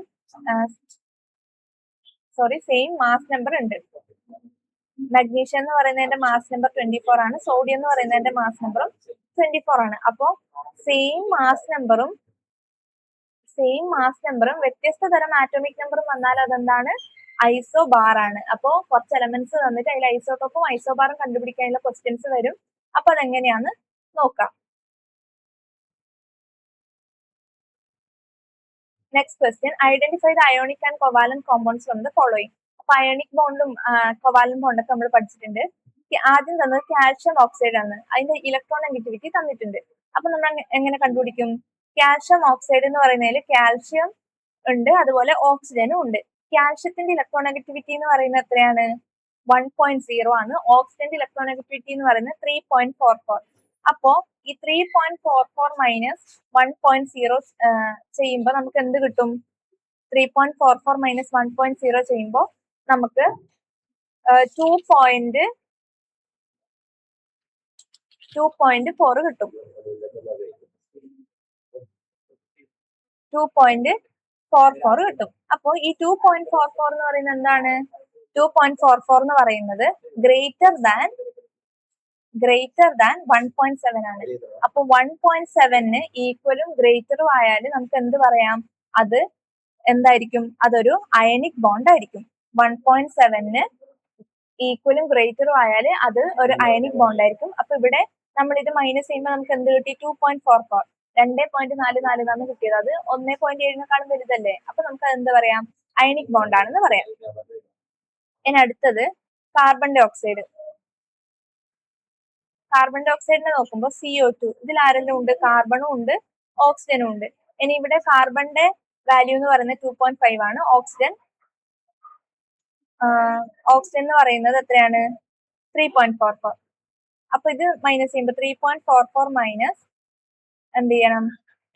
സെയിം മാസ് നമ്പർ ഉണ്ട്. മഗ്നീഷ്യം എന്ന് പറയുന്നതിന്റെ മാസ് നമ്പർ 24 ആണ്, സോഡിയം എന്ന് പറയുന്നതിന്റെ മാസ് നമ്പറും 24 ആണ്. അപ്പോ സെയിം മാസ് നമ്പറും വ്യത്യസ്ത തരം ആറ്റോമിക് നമ്പറും വന്നാൽ അതെന്താണ്, ഐസോബാർ ആണ്. അപ്പോ കുറച്ച് എലമെന്റ്സ് തന്നിട്ട് അതിൽ ഐസോട്ടോപ്പും ഐസോബാറും കണ്ടുപിടിക്കാനുള്ള ക്വസ്റ്റ്യൻസ് വരും. അപ്പൊ അതെങ്ങനെയാന്ന് നോക്കാം. Next question, identify the ionic and covalent compounds from the following. അപ്പൊ അയോണിക് ബോണ്ടും കൊവാലന്റ് ബോണ്ടൊക്കെ നമ്മൾ പഠിച്ചിട്ടുണ്ട്. ആദ്യം തന്നത് കാൽഷ്യം ഓക്സൈഡ് ആണ്, അതിന്റെ ഇലക്ട്രോൺ നെഗറ്റിവിറ്റി തന്നിട്ടുണ്ട്. അപ്പൊ നമ്മൾ എങ്ങനെ കണ്ടുപിടിക്കും, കാൽഷ്യം ഓക്സൈഡ് എന്ന് പറയുന്നതിൽ കാൽഷ്യം ഉണ്ട്, അതുപോലെ ഓക്സിജനും ഉണ്ട്. കാൽഷ്യത്തിന്റെ ഇലക്ട്രോൺ നെഗറ്റിവിറ്റി എന്ന് പറയുന്നത് എത്രയാണ്, 1.0 ആണ്. ഓക്സിജന്റെ ഇലക്ട്രോൺ നെഗറ്റിവിറ്റി എന്ന് പറയുന്നത് 3.44. അപ്പോ ഈ 3.44 മൈനസ് 1.0 ചെയ്യുമ്പോൾ നമുക്ക് എന്ത് കിട്ടും? 3.44 മൈനസ് 1.0 ചെയ്യുമ്പോൾ നമുക്ക് 2.4 കിട്ടും. 2.44 കിട്ടും. അപ്പോൾ ഈ 2.44 എന്ന് പറയുന്നത് എന്താണ്? 2.44 എന്ന് പറയുന്നത് ഗ്രേറ്റർ ദാൻ 1.7 ആണ്. അപ്പൊ 1.7 ഈക്വലും ഗ്രേറ്ററും ആയാൽ നമുക്ക് എന്ത് പറയാം? അത് എന്തായിരിക്കും? അതൊരു അയണിക് ബോണ്ട് ആയിരിക്കും. 1.7 ഈക്വലും ഗ്രേറ്ററും ആയാൽ അത് ഒരു അയണിക് ബോണ്ട് ആയിരിക്കും. അപ്പൊ ഇവിടെ നമ്മൾ ഇത് മൈനസ് ചെയ്യുമ്പോൾ നമുക്ക് എന്ത് കിട്ടി? 2.44 2.44 എന്നാണ് കിട്ടിയത്. അത് 1.7 വലുതല്ലേ? അപ്പൊ നമുക്ക് അത് എന്ത് പറയാം? അയണിക് ബോണ്ട് ആണെന്ന് പറയാം. ഇനി അടുത്തത് കാർബൺ ഡൈ ഓക്സൈഡ്. കാർബൺ ഡൈ ഓക്സൈഡിനെ നോക്കുമ്പോൾ CO2 ഇതിൽ ആരെല്ലാം ഉണ്ട്? കാർബണും ഉണ്ട്, ഓക്സിജനും ഉണ്ട്. ഇനി ഇവിടെ കാർബണിന്റെ വാല്യൂ എന്ന് പറയുന്നത് 2.5 ആണ്. ഓക്സിജൻ എന്ന് പറയുന്നത് എത്രയാണ്? 3.44. അപ്പൊ ഇത് മൈനസ് ചെയ്യുമ്പോൾ 3.44 മൈനസ് എന്ത് ചെയ്യണം?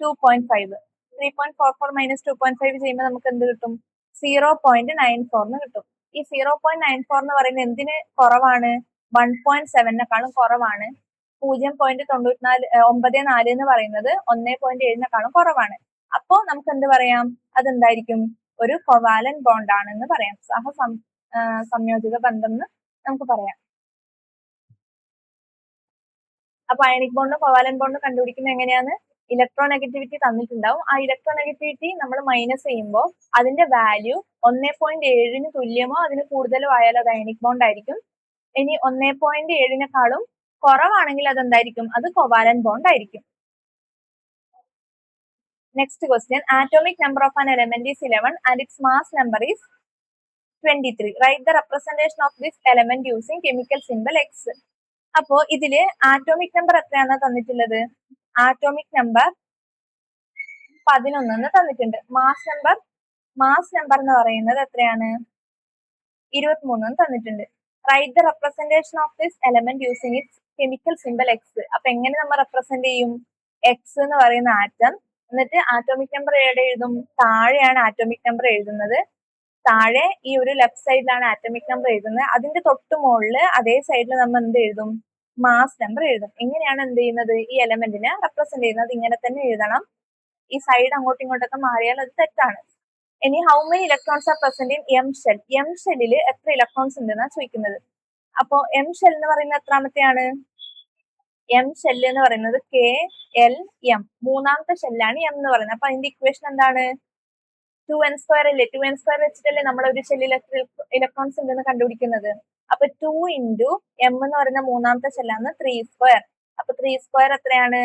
2.5. 3.44 മൈനസ് 2.5 ചെയ്യുമ്പോൾ നമുക്ക് എന്ത് കിട്ടും? 0.94 എന്ന് കിട്ടും. ഈ 0.94 എന്ന് പറയുന്നത് എന്തിന് കുറവാണ്? 1.7 കുറവാണ്. 0.94 എന്ന് പറയുന്നത് 1.7 കുറവാണ്. അപ്പോ നമുക്ക് എന്ത് പറയാം? അതെന്തായിരിക്കും? ഒരു കൊവാലന്റ് ബോണ്ട് ആണെന്ന് പറയാം. സംയോജിത ബന്ധം എന്ന് നമുക്ക് പറയാം. അപ്പൊ അയണിക് ബോണ്ടും കൊവാലന്റ് ബോണ്ടും കണ്ടുപിടിക്കുന്നത് എങ്ങനെയാണ്? ഇലക്ട്രോനെഗറ്റിവിറ്റി തന്നിട്ടുണ്ടാവും. ആ ഇലക്ട്രോനെഗറ്റിവിറ്റി നമ്മൾ മൈനസ് ചെയ്യുമ്പോൾ അതിന്റെ വാല്യൂ 1.7 തുല്യമോ അതിന് കൂടുതലോ ആയാൽ അത് അയണിക് ബോണ്ട് ആയിരിക്കും. ഇനി 1.7 കുറവാണെങ്കിൽ അത് എന്തായിരിക്കും? അത് കൊവാലന്റ് ബോണ്ട് ആയിരിക്കും. Next question. Atomic number of an element is 11 and its mass number is 23. Write the representation of this element using chemical symbol X. അപ്പോ ഇതില് ആറ്റോമിക് നമ്പർ എത്രയാണ് തന്നിട്ടുള്ളത്? ആറ്റോമിക് നമ്പർ 11 തന്നിട്ടുണ്ട്. മാസ് നമ്പർ എന്ന് പറയുന്നത് എത്രയാണ്? 23 തന്നിട്ടുണ്ട്. Write the representation of this element using it's chemical symbol X. അപ്പൊ എങ്ങനെ നമ്മൾ റെപ്രസെന്റ് ചെയ്യും? എക്സ് എന്ന് പറയുന്ന ആറ്റം, എന്നിട്ട് ആറ്റോമിക് നമ്പർ എവിടെ എഴുതും? താഴെയാണ് ആറ്റോമിക് നമ്പർ എഴുതുന്നത്. താഴെ ഈ ഒരു ലെഫ്റ്റ് സൈഡിലാണ് ആറ്റോമിക് നമ്പർ എഴുതുന്നത്. അതിന്റെ തൊട്ട് മുകളില് അതേ സൈഡിൽ നമ്മൾ എന്ത് എഴുതും? മാസ് നമ്പർ എഴുതും. എങ്ങനെയാണ് എന്ത് ചെയ്യുന്നത്? ഈ എലമെന്റിനെ റെപ്രസെന്റ് ചെയ്യുന്നത് ഇങ്ങനെ തന്നെ എഴുതണം. ഈ സൈഡ് അങ്ങോട്ടും ഇങ്ങോട്ടൊക്കെ മാറിയാൽ അത് തെറ്റാണ്. ഇനി how many electrons are present in M shell? M ഷെല്ലിൽ എത്ര ഇലക്ട്രോൺസ് ഉണ്ടെന്നാണ് ചോദിക്കുന്നത്. അപ്പോ എം ഷെൽ എന്ന് പറയുന്നത് എത്രാമത്തെയാണ്? എം ഷെല്ല് എന്ന് പറയുന്നത് KLM, മൂന്നാമത്തെ ഷെല്ലാണ് എം എന്ന് പറയുന്നത്. അപ്പൊ അതിന്റെ ഇക്വേഷൻ എന്താണ്? 2n² അല്ലേ? 2n² വെച്ചിട്ടല്ലേ നമ്മൾ ഒരു ഷെല്ലിൽ എത്ര ഇലക്ട്രോൺസ് ഉണ്ടെന്ന് കണ്ടുപിടിക്കുന്നത്. അപ്പൊ 2 into m എന്ന് പറയുന്ന മൂന്നാമത്തെ ഷെല്ലാണ് 3². അപ്പൊ 3² എത്രയാണ്?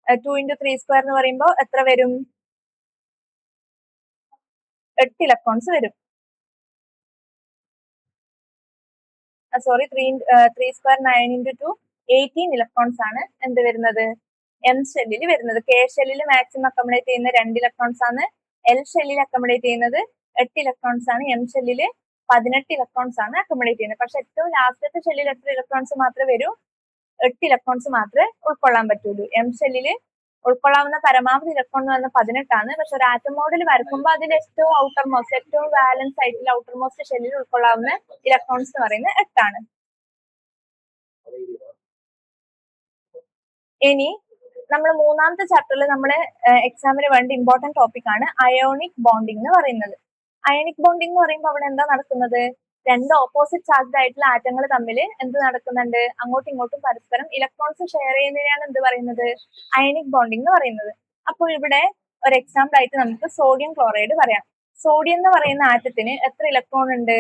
2 into 3² എന്ന് പറയുമ്പോൾ എത്ര വരും? 8 ഇലക്ട്രോൺസ് വരും. സോറി, 3² 9 into 2 18 ഇലക്ട്രോൺസ് ആണ് എന്ത് വരുന്നത്? എം ഷെല്ലിൽ വരുന്നത്. കെ ഷെല്ലിൽ മാക്സിമം അക്കോമഡേറ്റ് ചെയ്യുന്ന 2 ഇലക്ട്രോൺസ് ആണ്. എൽ ഷെല്ലിൽ അക്കോമഡേറ്റ് ചെയ്യുന്നത് 8 ഇലക്ട്രോൺസ് ആണ്. എം ഷെല്ലിൽ 18 ഇലക്ട്രോൺസ് ആണ് അക്കോമഡേറ്റ് ചെയ്യുന്നത്. പക്ഷെ ഏറ്റവും ലാസ്റ്റത്തെ ഷെല്ലിൽ എത്ര ഇലക്ട്രോൺസ് മാത്രമേ വരൂ? 8 ഇലക്ട്രോൺസ് മാത്രമേ ഉൾക്കൊള്ളാൻ പറ്റുള്ളൂ. എം ഷെല്ലിൽ ഉൾക്കൊള്ളാവുന്ന പരമാവധി ഇലക്ട്രോൺ എന്ന് പറയുന്നത് 18 ആണ്. പക്ഷെ ഒരു ആറ്റം മോഡൽ വരക്കുമ്പോൾ അതിൽ ഏറ്റവും ഔട്ടർ മോസ്റ്റ്, ഏറ്റവും ബാലൻസ് ആയിട്ടുള്ള ഔട്ടർ മോസ്റ്റ് ഷെല്ലിൽ ഉൾക്കൊള്ളാവുന്ന ഇലക്ട്രോൺസ് എന്ന് പറയുന്നത് 8 ആണ്. ഇനി നമ്മൾ മൂന്നാമത്തെ ചാപ്റ്ററിൽ നമ്മള് എക്സാമിന് വേണ്ടി ഇമ്പോർട്ടന്റ് ടോപ്പിക് ആണ് അയോണിക് ബോണ്ടിങ് എന്ന് പറയുന്നത്. അയോണിക് ബോണ്ടിങ് എന്ന് പറയുമ്പോൾ അവിടെ എന്താ നടക്കുന്നത്? രണ്ട് ഓപ്പോസിറ്റ് ചാർജ്ഡ് ആയിട്ടുള്ള ആറ്റങ്ങൾ തമ്മിൽ എന്ത് നടക്കുന്നുണ്ട്? അങ്ങോട്ടും ഇങ്ങോട്ടും പരസ്പരം ഇലക്ട്രോൺസ് ഷെയർ ചെയ്യുന്നതിനാണ് എന്ത് പറയുന്നത്? അയോണിക് ബോണ്ടിങ് എന്ന് പറയുന്നത്. അപ്പോൾ ഇവിടെ ഒരു എക്സാമ്പിൾ ആയിട്ട് നമുക്ക് സോഡിയം ക്ലോറൈഡ് പറയാം. സോഡിയം എന്ന് പറയുന്ന ആറ്റത്തിന് എത്ര ഇലക്ട്രോൺ ഉണ്ട്?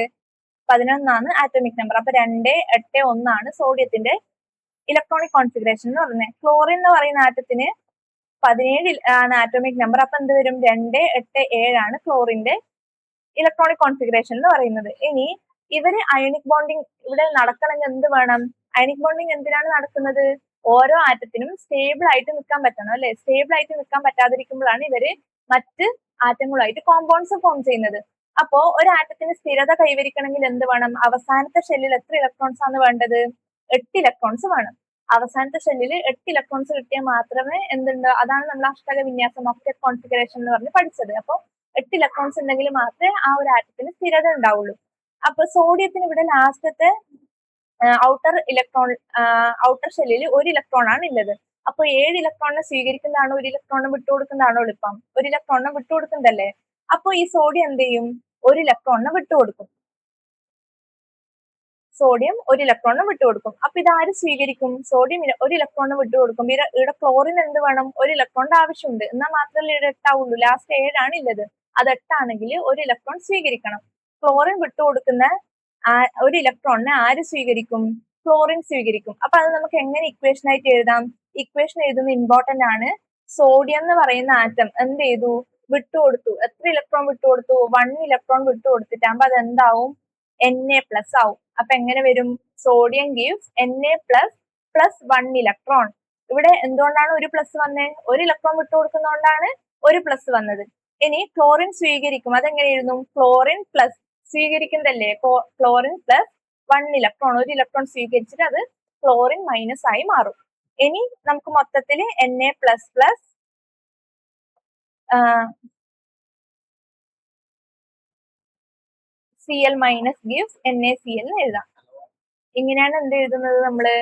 11 ആണ് ആറ്റോമിക് നമ്പർ. അപ്പൊ 2, 8, 1 ആണ് സോഡിയത്തിന്റെ ഇലക്ട്രോണിക് കോൺഫിഗറേഷൻ എന്ന് പറയുന്നത്. ക്ലോറിൻ എന്ന് പറയുന്ന ആറ്റത്തിന് 17 ആണ് ആറ്റോമിക് നമ്പർ. അപ്പൊ എന്ത് വരും? 2, 8, 7 ആണ് ക്ലോറിന്റെ ഇലക്ട്രോണിക് കോൺഫിഗറേഷൻ എന്ന് പറയുന്നത്. ഇനി ഇവര് അയോണിക് ബോണ്ടിങ് ഇവിടെ നടക്കണമെങ്കിൽ എന്ത് വേണം? അയോണിക് ബോണ്ടിങ് എന്തിനാണ് നടക്കുന്നത്? ഓരോ ആറ്റത്തിനും സ്റ്റേബിൾ ആയിട്ട് നിൽക്കാൻ പറ്റണം, അല്ലെ? സ്റ്റേബിൾ ആയിട്ട് നിൽക്കാൻ പറ്റാതിരിക്കുമ്പോഴാണ് ഇവര് മറ്റ് ആറ്റങ്ങളുമായിട്ട് കോമ്പൗണ്ട്സ് ഫോം ചെയ്യുന്നത്. അപ്പോ ഒരു ആറ്റത്തിന് സ്ഥിരത കൈവരിക്കണമെങ്കിൽ എന്ത് വേണം? അവസാനത്തെ ഷെല്ലിൽ എത്ര ഇലക്ട്രോൺസ് ആണ് വേണ്ടത്? 8 ഇലക്ട്രോൺസ് വേണം. അവസാനത്തെ ഷെല്ലിൽ 8 ഇലക്ട്രോൺസ് കിട്ടിയാൽ മാത്രമേ എന്തുണ്ട്, അതാണ് നമ്മൾ അഷ്ടക വിന്യാസം ഒക്ടറ്റ് കോൺഫിഗറേഷൻ എന്ന് പറഞ്ഞ് പഠിച്ചത്. അപ്പോൾ 8 ഇലക്ട്രോൺസ് ഉണ്ടെങ്കിൽ മാത്രമേ ആ ഒരു ആറ്റത്തിന് സ്ഥിരത ഉണ്ടാവുള്ളൂ. അപ്പൊ സോഡിയത്തിന് ഇവിടെ ലാസ്റ്റത്തെ ഔട്ടർ ഷെല്ലിൽ 1 ഇലക്ട്രോൺ ആണ് ഉള്ളത്. അപ്പൊ 7 ഇലക്ട്രോണിനെ സ്വീകരിക്കുന്നതാണോ 1 ഇലക്ട്രോണിനെ വിട്ടുകൊടുക്കുന്നതാണോ എളുപ്പം? 1 ഇലക്ട്രോണിനെ വിട്ടുകൊടുക്കുന്നതല്ലേ. അപ്പൊ ഈ സോഡിയം എന്ത് ചെയ്യും? 1 ഇലക്ട്രോണിനെ വിട്ടുകൊടുക്കും. സോഡിയം 1 ഇലക്ട്രോണിനെ വിട്ടുകൊടുക്കും. അപ്പൊ ഇത് ആര് സ്വീകരിക്കും? സോഡിയം 1 ഇലക്ട്രോണിനെ വിട്ടുകൊടുക്കും. ഇവിടെ ക്ലോറിൻ എന്ത് വേണം? 1 ഇലക്ട്രോണിന്റെ ആവശ്യമുണ്ട്. എന്നാൽ മാത്രമല്ലേ ഇവിടെ 8 ആവുള്ളൂ. ലാസ്റ്റ് 7 ആണ് ഉള്ളത്. അത് 8 ആണെങ്കിൽ 1 ഇലക്ട്രോൺ സ്വീകരിക്കണം. ക്ലോറിൻ വിട്ടുകൊടുക്കുന്ന 1 ഇലക്ട്രോണിനെ ആര് സ്വീകരിക്കും? ക്ലോറിൻ സ്വീകരിക്കും. അപ്പൊ അത് നമുക്ക് എങ്ങനെ ഇക്വേഷൻ ആയിട്ട് എഴുതാം? ഇക്വേഷൻ എഴുതുന്നത് ഇമ്പോർട്ടന്റ് ആണ്. സോഡിയം എന്ന് പറയുന്ന ആറ്റം എന്ത് ചെയ്തു? വിട്ടുകൊടുത്തു. എത്ര ഇലക്ട്രോൺ വിട്ടുകൊടുത്തു? 1 ഇലക്ട്രോൺ വിട്ടുകൊടുത്തിട്ടാകുമ്പോ അത് എന്താവും? Na+ ആവും. അപ്പൊ എങ്ങനെ വരും? Sodium gives Na++1 electron. ഇവിടെ എന്തുകൊണ്ടാണ് ഒരു പ്ലസ് വന്നേ? 1 ഇലക്ട്രോൺ വിട്ടുകൊടുക്കുന്നതുകൊണ്ടാണ് ഒരു പ്ലസ് വന്നത്. ഇനി ക്ലോറിൻ സ്വീകരിക്കും. അതെങ്ങനെ എഴുതും? ക്ലോറിൻ പ്ലസ് സ്വീകരിക്കുന്നതല്ലേ, ക്ലോറിൻ +1 ഇലക്ട്രോൺ, 1 ഇലക്ട്രോൺ സ്വീകരിച്ചിട്ട് അത് ക്ലോറിൻ മൈനസ് ആയി മാറും. ഇനി നമുക്ക് മൊത്തത്തിൽ Na++ Cl- gives NaCl എന്ന് എഴുതാം. ഇങ്ങനെയാണ് എന്ത് എഴുതുന്നത്? നമ്മള്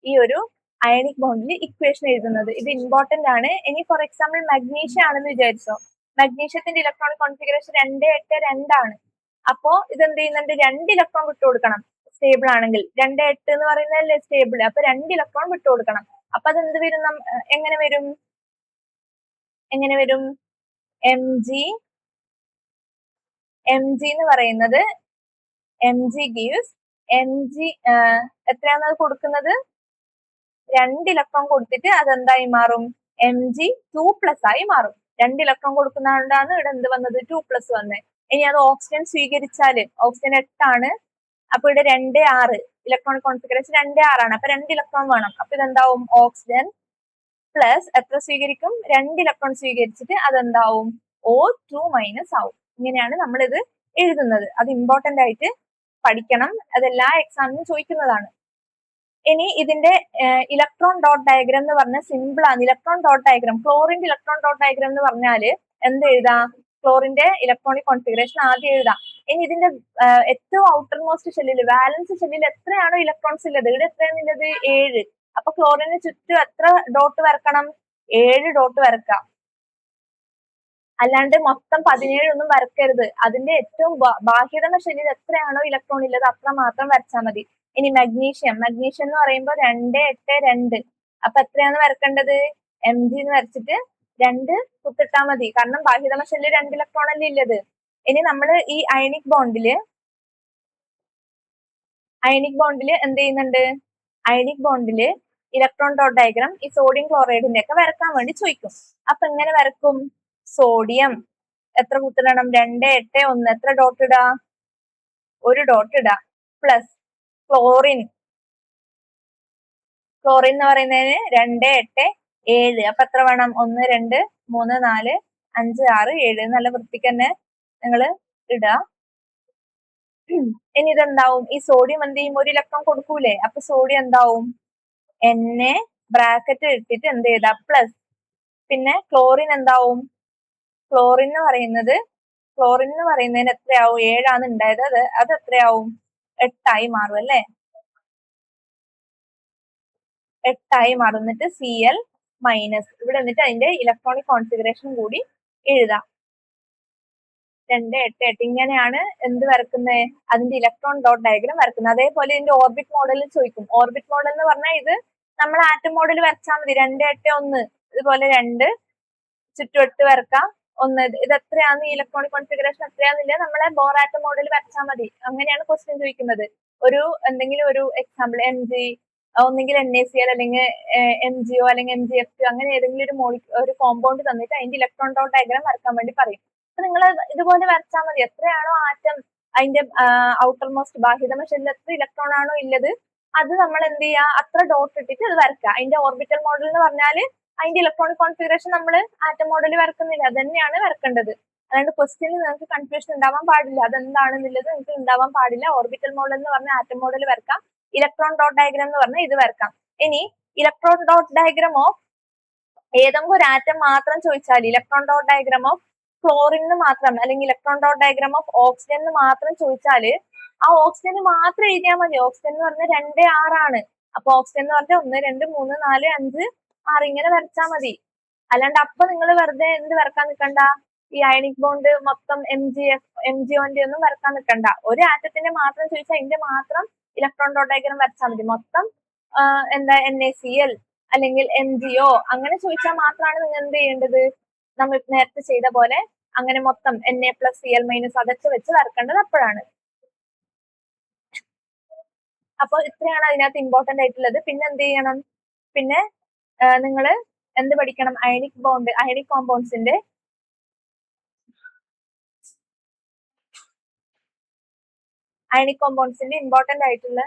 ഈ ഒരു അയണിക് ബോണ്ടിൽ ഇക്വേഷൻ എഴുതുന്നത്. ഇത് ഇമ്പോർട്ടന്റ് ആണ്. ഇനി ഫോർ എക്സാമ്പിൾ മഗ്നീഷ്യം ആണെന്ന് വിചാരിച്ചോ. മഗ്നീഷ്യത്തിന്റെ ഇലക്ട്രോണിക് കോൺഫിഗറേഷൻ 282 ആണ്. അപ്പോ ഇത് എന്ത് ചെയ്യുന്നുണ്ട്? 2 ഇലക്ട്രോൺ വിട്ടുകൊടുക്കണം. സ്റ്റേബിൾ ആണെങ്കിൽ 28 എന്ന് പറയുന്നതല്ലേ സ്റ്റേബിൾ. അപ്പൊ 2 ഇലക്ട്രോൺ വിട്ടുകൊടുക്കണം. അപ്പൊ അത് എന്ത് വരും? എങ്ങനെ വരും? mg എന്ന് പറയുന്നത് mg gives എത്രയാണ് അത് കൊടുക്കുന്നത്? 2 ഇലക്ട്രോൺ കൊടുത്തിട്ട് അതെന്തായി മാറും? Mg2+ ആയി മാറും. 2 ഇലക്ട്രോൺ കൊടുക്കുന്നതുകൊണ്ടാണ് ഇവിടെ എന്ത് വന്നത്? 2+ വന്നത്. ഇനി അത് ഓക്സിജൻ സ്വീകരിച്ചാല് ഓക്സിജൻ 8 ആണ്. അപ്പൊ ഇവിടെ 2 6 ഇലക്ട്രോണിക് കോൺഫിഗറേഷൻ 2 6 ആണ്. അപ്പൊ 2 ഇലക്ട്രോൺ വേണം. അപ്പൊ ഇതെന്താവും? ഓക്സിജൻ പ്ലസ് എത്ര സ്വീകരിക്കും? 2 ഇലക്ട്രോൺ സ്വീകരിച്ചിട്ട് അതെന്താവും? O2- ആവും. ഇങ്ങനെയാണ് നമ്മൾ ഇത് എഴുതുന്നത്. അത് ഇമ്പോർട്ടന്റ് ആയിട്ട് പഠിക്കണം. അതെല്ലാ എക്സാമിനും ചോദിക്കുന്നതാണ്. ഇനി ഇതിന്റെ ഇലക്ട്രോൺ ഡോട്ട് ഡയഗ്രാം എന്ന് പറഞ്ഞാൽ സിമ്പിൾ ആണ്. ഇലക്ട്രോൺ ഡോട്ട് ഡയഗ്രാം, ക്ലോറിന്റെ ഇലക്ട്രോൺ ഡോട്ട് ഡയഗ്രാം എന്ന് പറഞ്ഞാല് എന്ത് എഴുതാം? ക്ലോറിന്റെ ഇലക്ട്രോണിക് കോൺഫിഗറേഷൻ ആദ്യം എഴുതാം. ഇനി ഇതിന്റെ ഏറ്റവും ഔട്ടർ മോസ്റ്റ് ഷെല്ലിൽ, വാലൻസ് ഷെല്ലിൽ എത്രയാണോ ഇലക്ട്രോൺസ് ഉള്ളത്, ഇവിടെ എത്രയാണ് ഉള്ളത്? 7. അപ്പൊ ക്ലോറിന് ചുറ്റും എത്ര ഡോട്ട് വരക്കണം? 7 ഡോട്ട് വരക്കാം. അല്ലാണ്ട് മൊത്തം 17 ഒന്നും വരക്കരുത്. അതിന്റെ ഏറ്റവും ബാഹ്യതമ ഷെല്ലിൽ എത്രയാണോ ഇലക്ട്രോൺ ഉള്ളത് അത്ര മാത്രം വരച്ചാൽ മതി. ഇനി മഗ്നീഷ്യം എന്ന് പറയുമ്പോൾ 2 8 2. അപ്പൊ എത്രയാണ് വരക്കേണ്ടത്? mg എന്ന് വരച്ചിട്ട് 2 കുത്തിട്ടാ മതി. കാരണം ബാഹ്യതമ ഷെല്ലിൽ 2 ഇലക്ട്രോൺ അല്ലേ ഉള്ളത്. ഇനി നമ്മൾ ഈ അയണിക് ബോണ്ടില് എന്ത് ചെയ്യുന്നുണ്ട്? അയണിക് ബോണ്ടില് ഇലക്ട്രോൺ ഡോട്ട് ഡയഗ്രാം ഈ സോഡിയം ക്ലോറൈഡിന്റെ ഒക്കെ വരക്കാൻ വേണ്ടി ചോദിക്കും. അപ്പൊ എങ്ങനെ വരക്കും? സോഡിയം എത്ര കുത്തിടണം? 2 8 1. എത്ര ഡോട്ട് ഇടാ? 1 ഡോട്ട് ഇടാ. പ്ലസ് ക്ലോറിൻ എന്ന് പറയുന്നതിന് 2 8 7. അപ്പൊ എത്ര വേണം? 1 2 3 4 5 6 7. നല്ല വൃത്തിക്ക് തന്നെ നിങ്ങൾ ഇടുക. ഇനി ഇതെന്താവും? ഈ സോഡിയം എന്ത് ചെയ്യും? 1 ഇലക്ട്രോൺ കൊടുക്കൂലേ. അപ്പൊ സോഡിയം എന്താവും? Na ബ്രാക്കറ്റ് ഇട്ടിട്ട് എന്ത് ചെയ്താ? പ്ലസ്. പിന്നെ ക്ലോറിൻ എന്താവും? ക്ലോറിൻ എന്ന് പറയുന്നതിന് എത്രയാവും? 7 ആണ് ഉണ്ടായത്. അത് എത്രയാവും? 8 ആയി മാറും അല്ലേ? 8 ആയി മാറും. എന്നിട്ട് Cl-. ഇവിടെ എന്നിട്ട് അതിന്റെ ഇലക്ട്രോണിക് കോൺഫിഗറേഷൻ കൂടി എഴുതാം. 2 8 8. ഇങ്ങനെയാണ് എന്ത് വരക്കുന്നത്? അതിന്റെ ഇലക്ട്രോൺ ഡോട്ട് ഡയഗ്രാം വരക്കുന്നത്. അതേപോലെ ഇതിന്റെ ഓർബിറ്റ് മോഡലിൽ ചോദിക്കും. ഓർബിറ്റ് മോഡൽ എന്ന് പറഞ്ഞാൽ ഇത് നമ്മൾ ആറ്റം മോഡൽ വരച്ചാൽ മതി. 2 8 1. ഇതുപോലെ 2 ചുറ്റുവട്ട് വരക്കാം. 1. ഇത് എത്രയാണ്? ഈ ഇലക്ട്രോണിക് കോൺഫിഗറേഷൻ എത്രയാന്നില്ല നമ്മളെ ബോർ ആറ്റം മോഡൽ വരച്ചാൽ മതി. അങ്ങനെയാണ് ക്വസ്റ്റ്യൻ ചോദിക്കുന്നത്. എന്തെങ്കിലും ഒരു എക്സാമ്പിൾ mg, ഒന്നെങ്കിൽ NaCl അല്ലെങ്കിൽ MgO അല്ലെങ്കിൽ MgF2 അങ്ങനെ ഏതെങ്കിലും ഒരു കോമ്പൗണ്ട് തന്നിട്ട് അതിന്റെ ഇലക്ട്രോൺ ഡോട്ട് ഡയഗ്രാം വരക്കാൻ വേണ്ടി പറയും. അപ്പൊ നിങ്ങൾ ഇതുപോലെ വരച്ചാൽ മതി. എത്രയാണോ ആറ്റം അതിന്റെ ഔട്ടർ മോസ്റ്റ് ബാഹ്യതമ ഷെല്ലിൽ എത്ര ഇലക്ട്രോൺ ആണോ ഉള്ളത് അത് നമ്മൾ എന്ത് ചെയ്യുക? അത്ര ഡോട്ട് ഇട്ടിട്ട് അത് വരക്കുക. അതിന്റെ ഓർബിറ്റൽ മോഡൽ എന്ന് പറഞ്ഞാല് അതിന്റെ ഇലക്ട്രോണിക് കോൺഫിഗറേഷൻ നമ്മൾ ആറ്റം മോഡൽ വരക്കുന്നില്ല, അത് തന്നെയാണ് വരക്കേണ്ടത്. അതായത് ക്വസ്റ്റ്യനിൽ നിങ്ങൾക്ക് കൺഫ്യൂഷൻ ഉണ്ടാവാൻ പാടില്ല. അതെന്താണെന്നുള്ളത് നിങ്ങൾക്ക് ഉണ്ടാവാൻ പാടില്ല. ഓർബിറ്റൽ മോഡൽ എന്ന് പറഞ്ഞാൽ ആറ്റം മോഡൽ വരക്കാം. ഇലക്ട്രോൺ ഡോട്ട് ഡയഗ്രാം എന്ന് പറഞ്ഞാൽ ഇത് വരക്കാം. ഇനി ഇലക്ട്രോൺ ഡോട്ട് ഡയഗ്രാം ഓഫ് ഏതെങ്കിലും ഒരു ആറ്റം മാത്രം ചോദിച്ചാൽ, ഇലക്ട്രോൺ ഡോട്ട് ഡയഗ്രാം ഓഫ് ക്ലോറിന് മാത്രം അല്ലെങ്കിൽ ഇലക്ട്രോൺ ഡോട്ട് ഡയഗ്രാം ഓഫ് ഓക്സിജന് മാത്രം ചോദിച്ചാല് ആ ഓക്സിജന് മാത്രം എഴുതിയാൽ മതി. ഓക്സിജൻ എന്ന് പറഞ്ഞാൽ 2, 6 ആണ്. അപ്പൊ ഓക്സിജൻ എന്ന് പറഞ്ഞാൽ 1, 2, 3, 4, 5, 6 ഇങ്ങനെ വരച്ചാൽ മതി. അല്ലാണ്ട് അപ്പൊ നിങ്ങൾ വെറുതെ എന്ത് വരക്കാൻ നിൽക്കണ്ട, ഈ അയണിക് ബോണ്ട് മൊത്തം MgO ഒന്നും വരക്കാൻ നിൽക്കണ്ട. ഒരു ആറ്റത്തിന്റെ മാത്രം ചോദിച്ചാൽ അതിന്റെ മാത്രം ഇലക്ട്രോൺ ഡോട്ട് ഡയഗ്രാം വരച്ചാൽ മതി. മൊത്തം എന്താ NaCl അല്ലെങ്കിൽ MgO അങ്ങനെ ചോദിച്ചാൽ മാത്രമാണ് നിങ്ങൾ എന്ത് ചെയ്യേണ്ടത്, നമ്മൾ നേരത്തെ ചെയ്ത പോലെ അങ്ങനെ മൊത്തം Na+Cl- അതൊക്കെ വെച്ച് വരക്കേണ്ടത് അപ്പോഴാണ്. അപ്പൊ ഇത്രയാണ് അതിനകത്ത് ഇമ്പോർട്ടന്റ് ആയിട്ടുള്ളത്. പിന്നെ എന്ത് ചെയ്യണം, പിന്നെ നിങ്ങൾ എന്ത് പഠിക്കണം, അയണിക് കോമ്പൗണ്ട്സിന്റെ ഇമ്പോർട്ടന്റ് ആയിട്ടുള്ള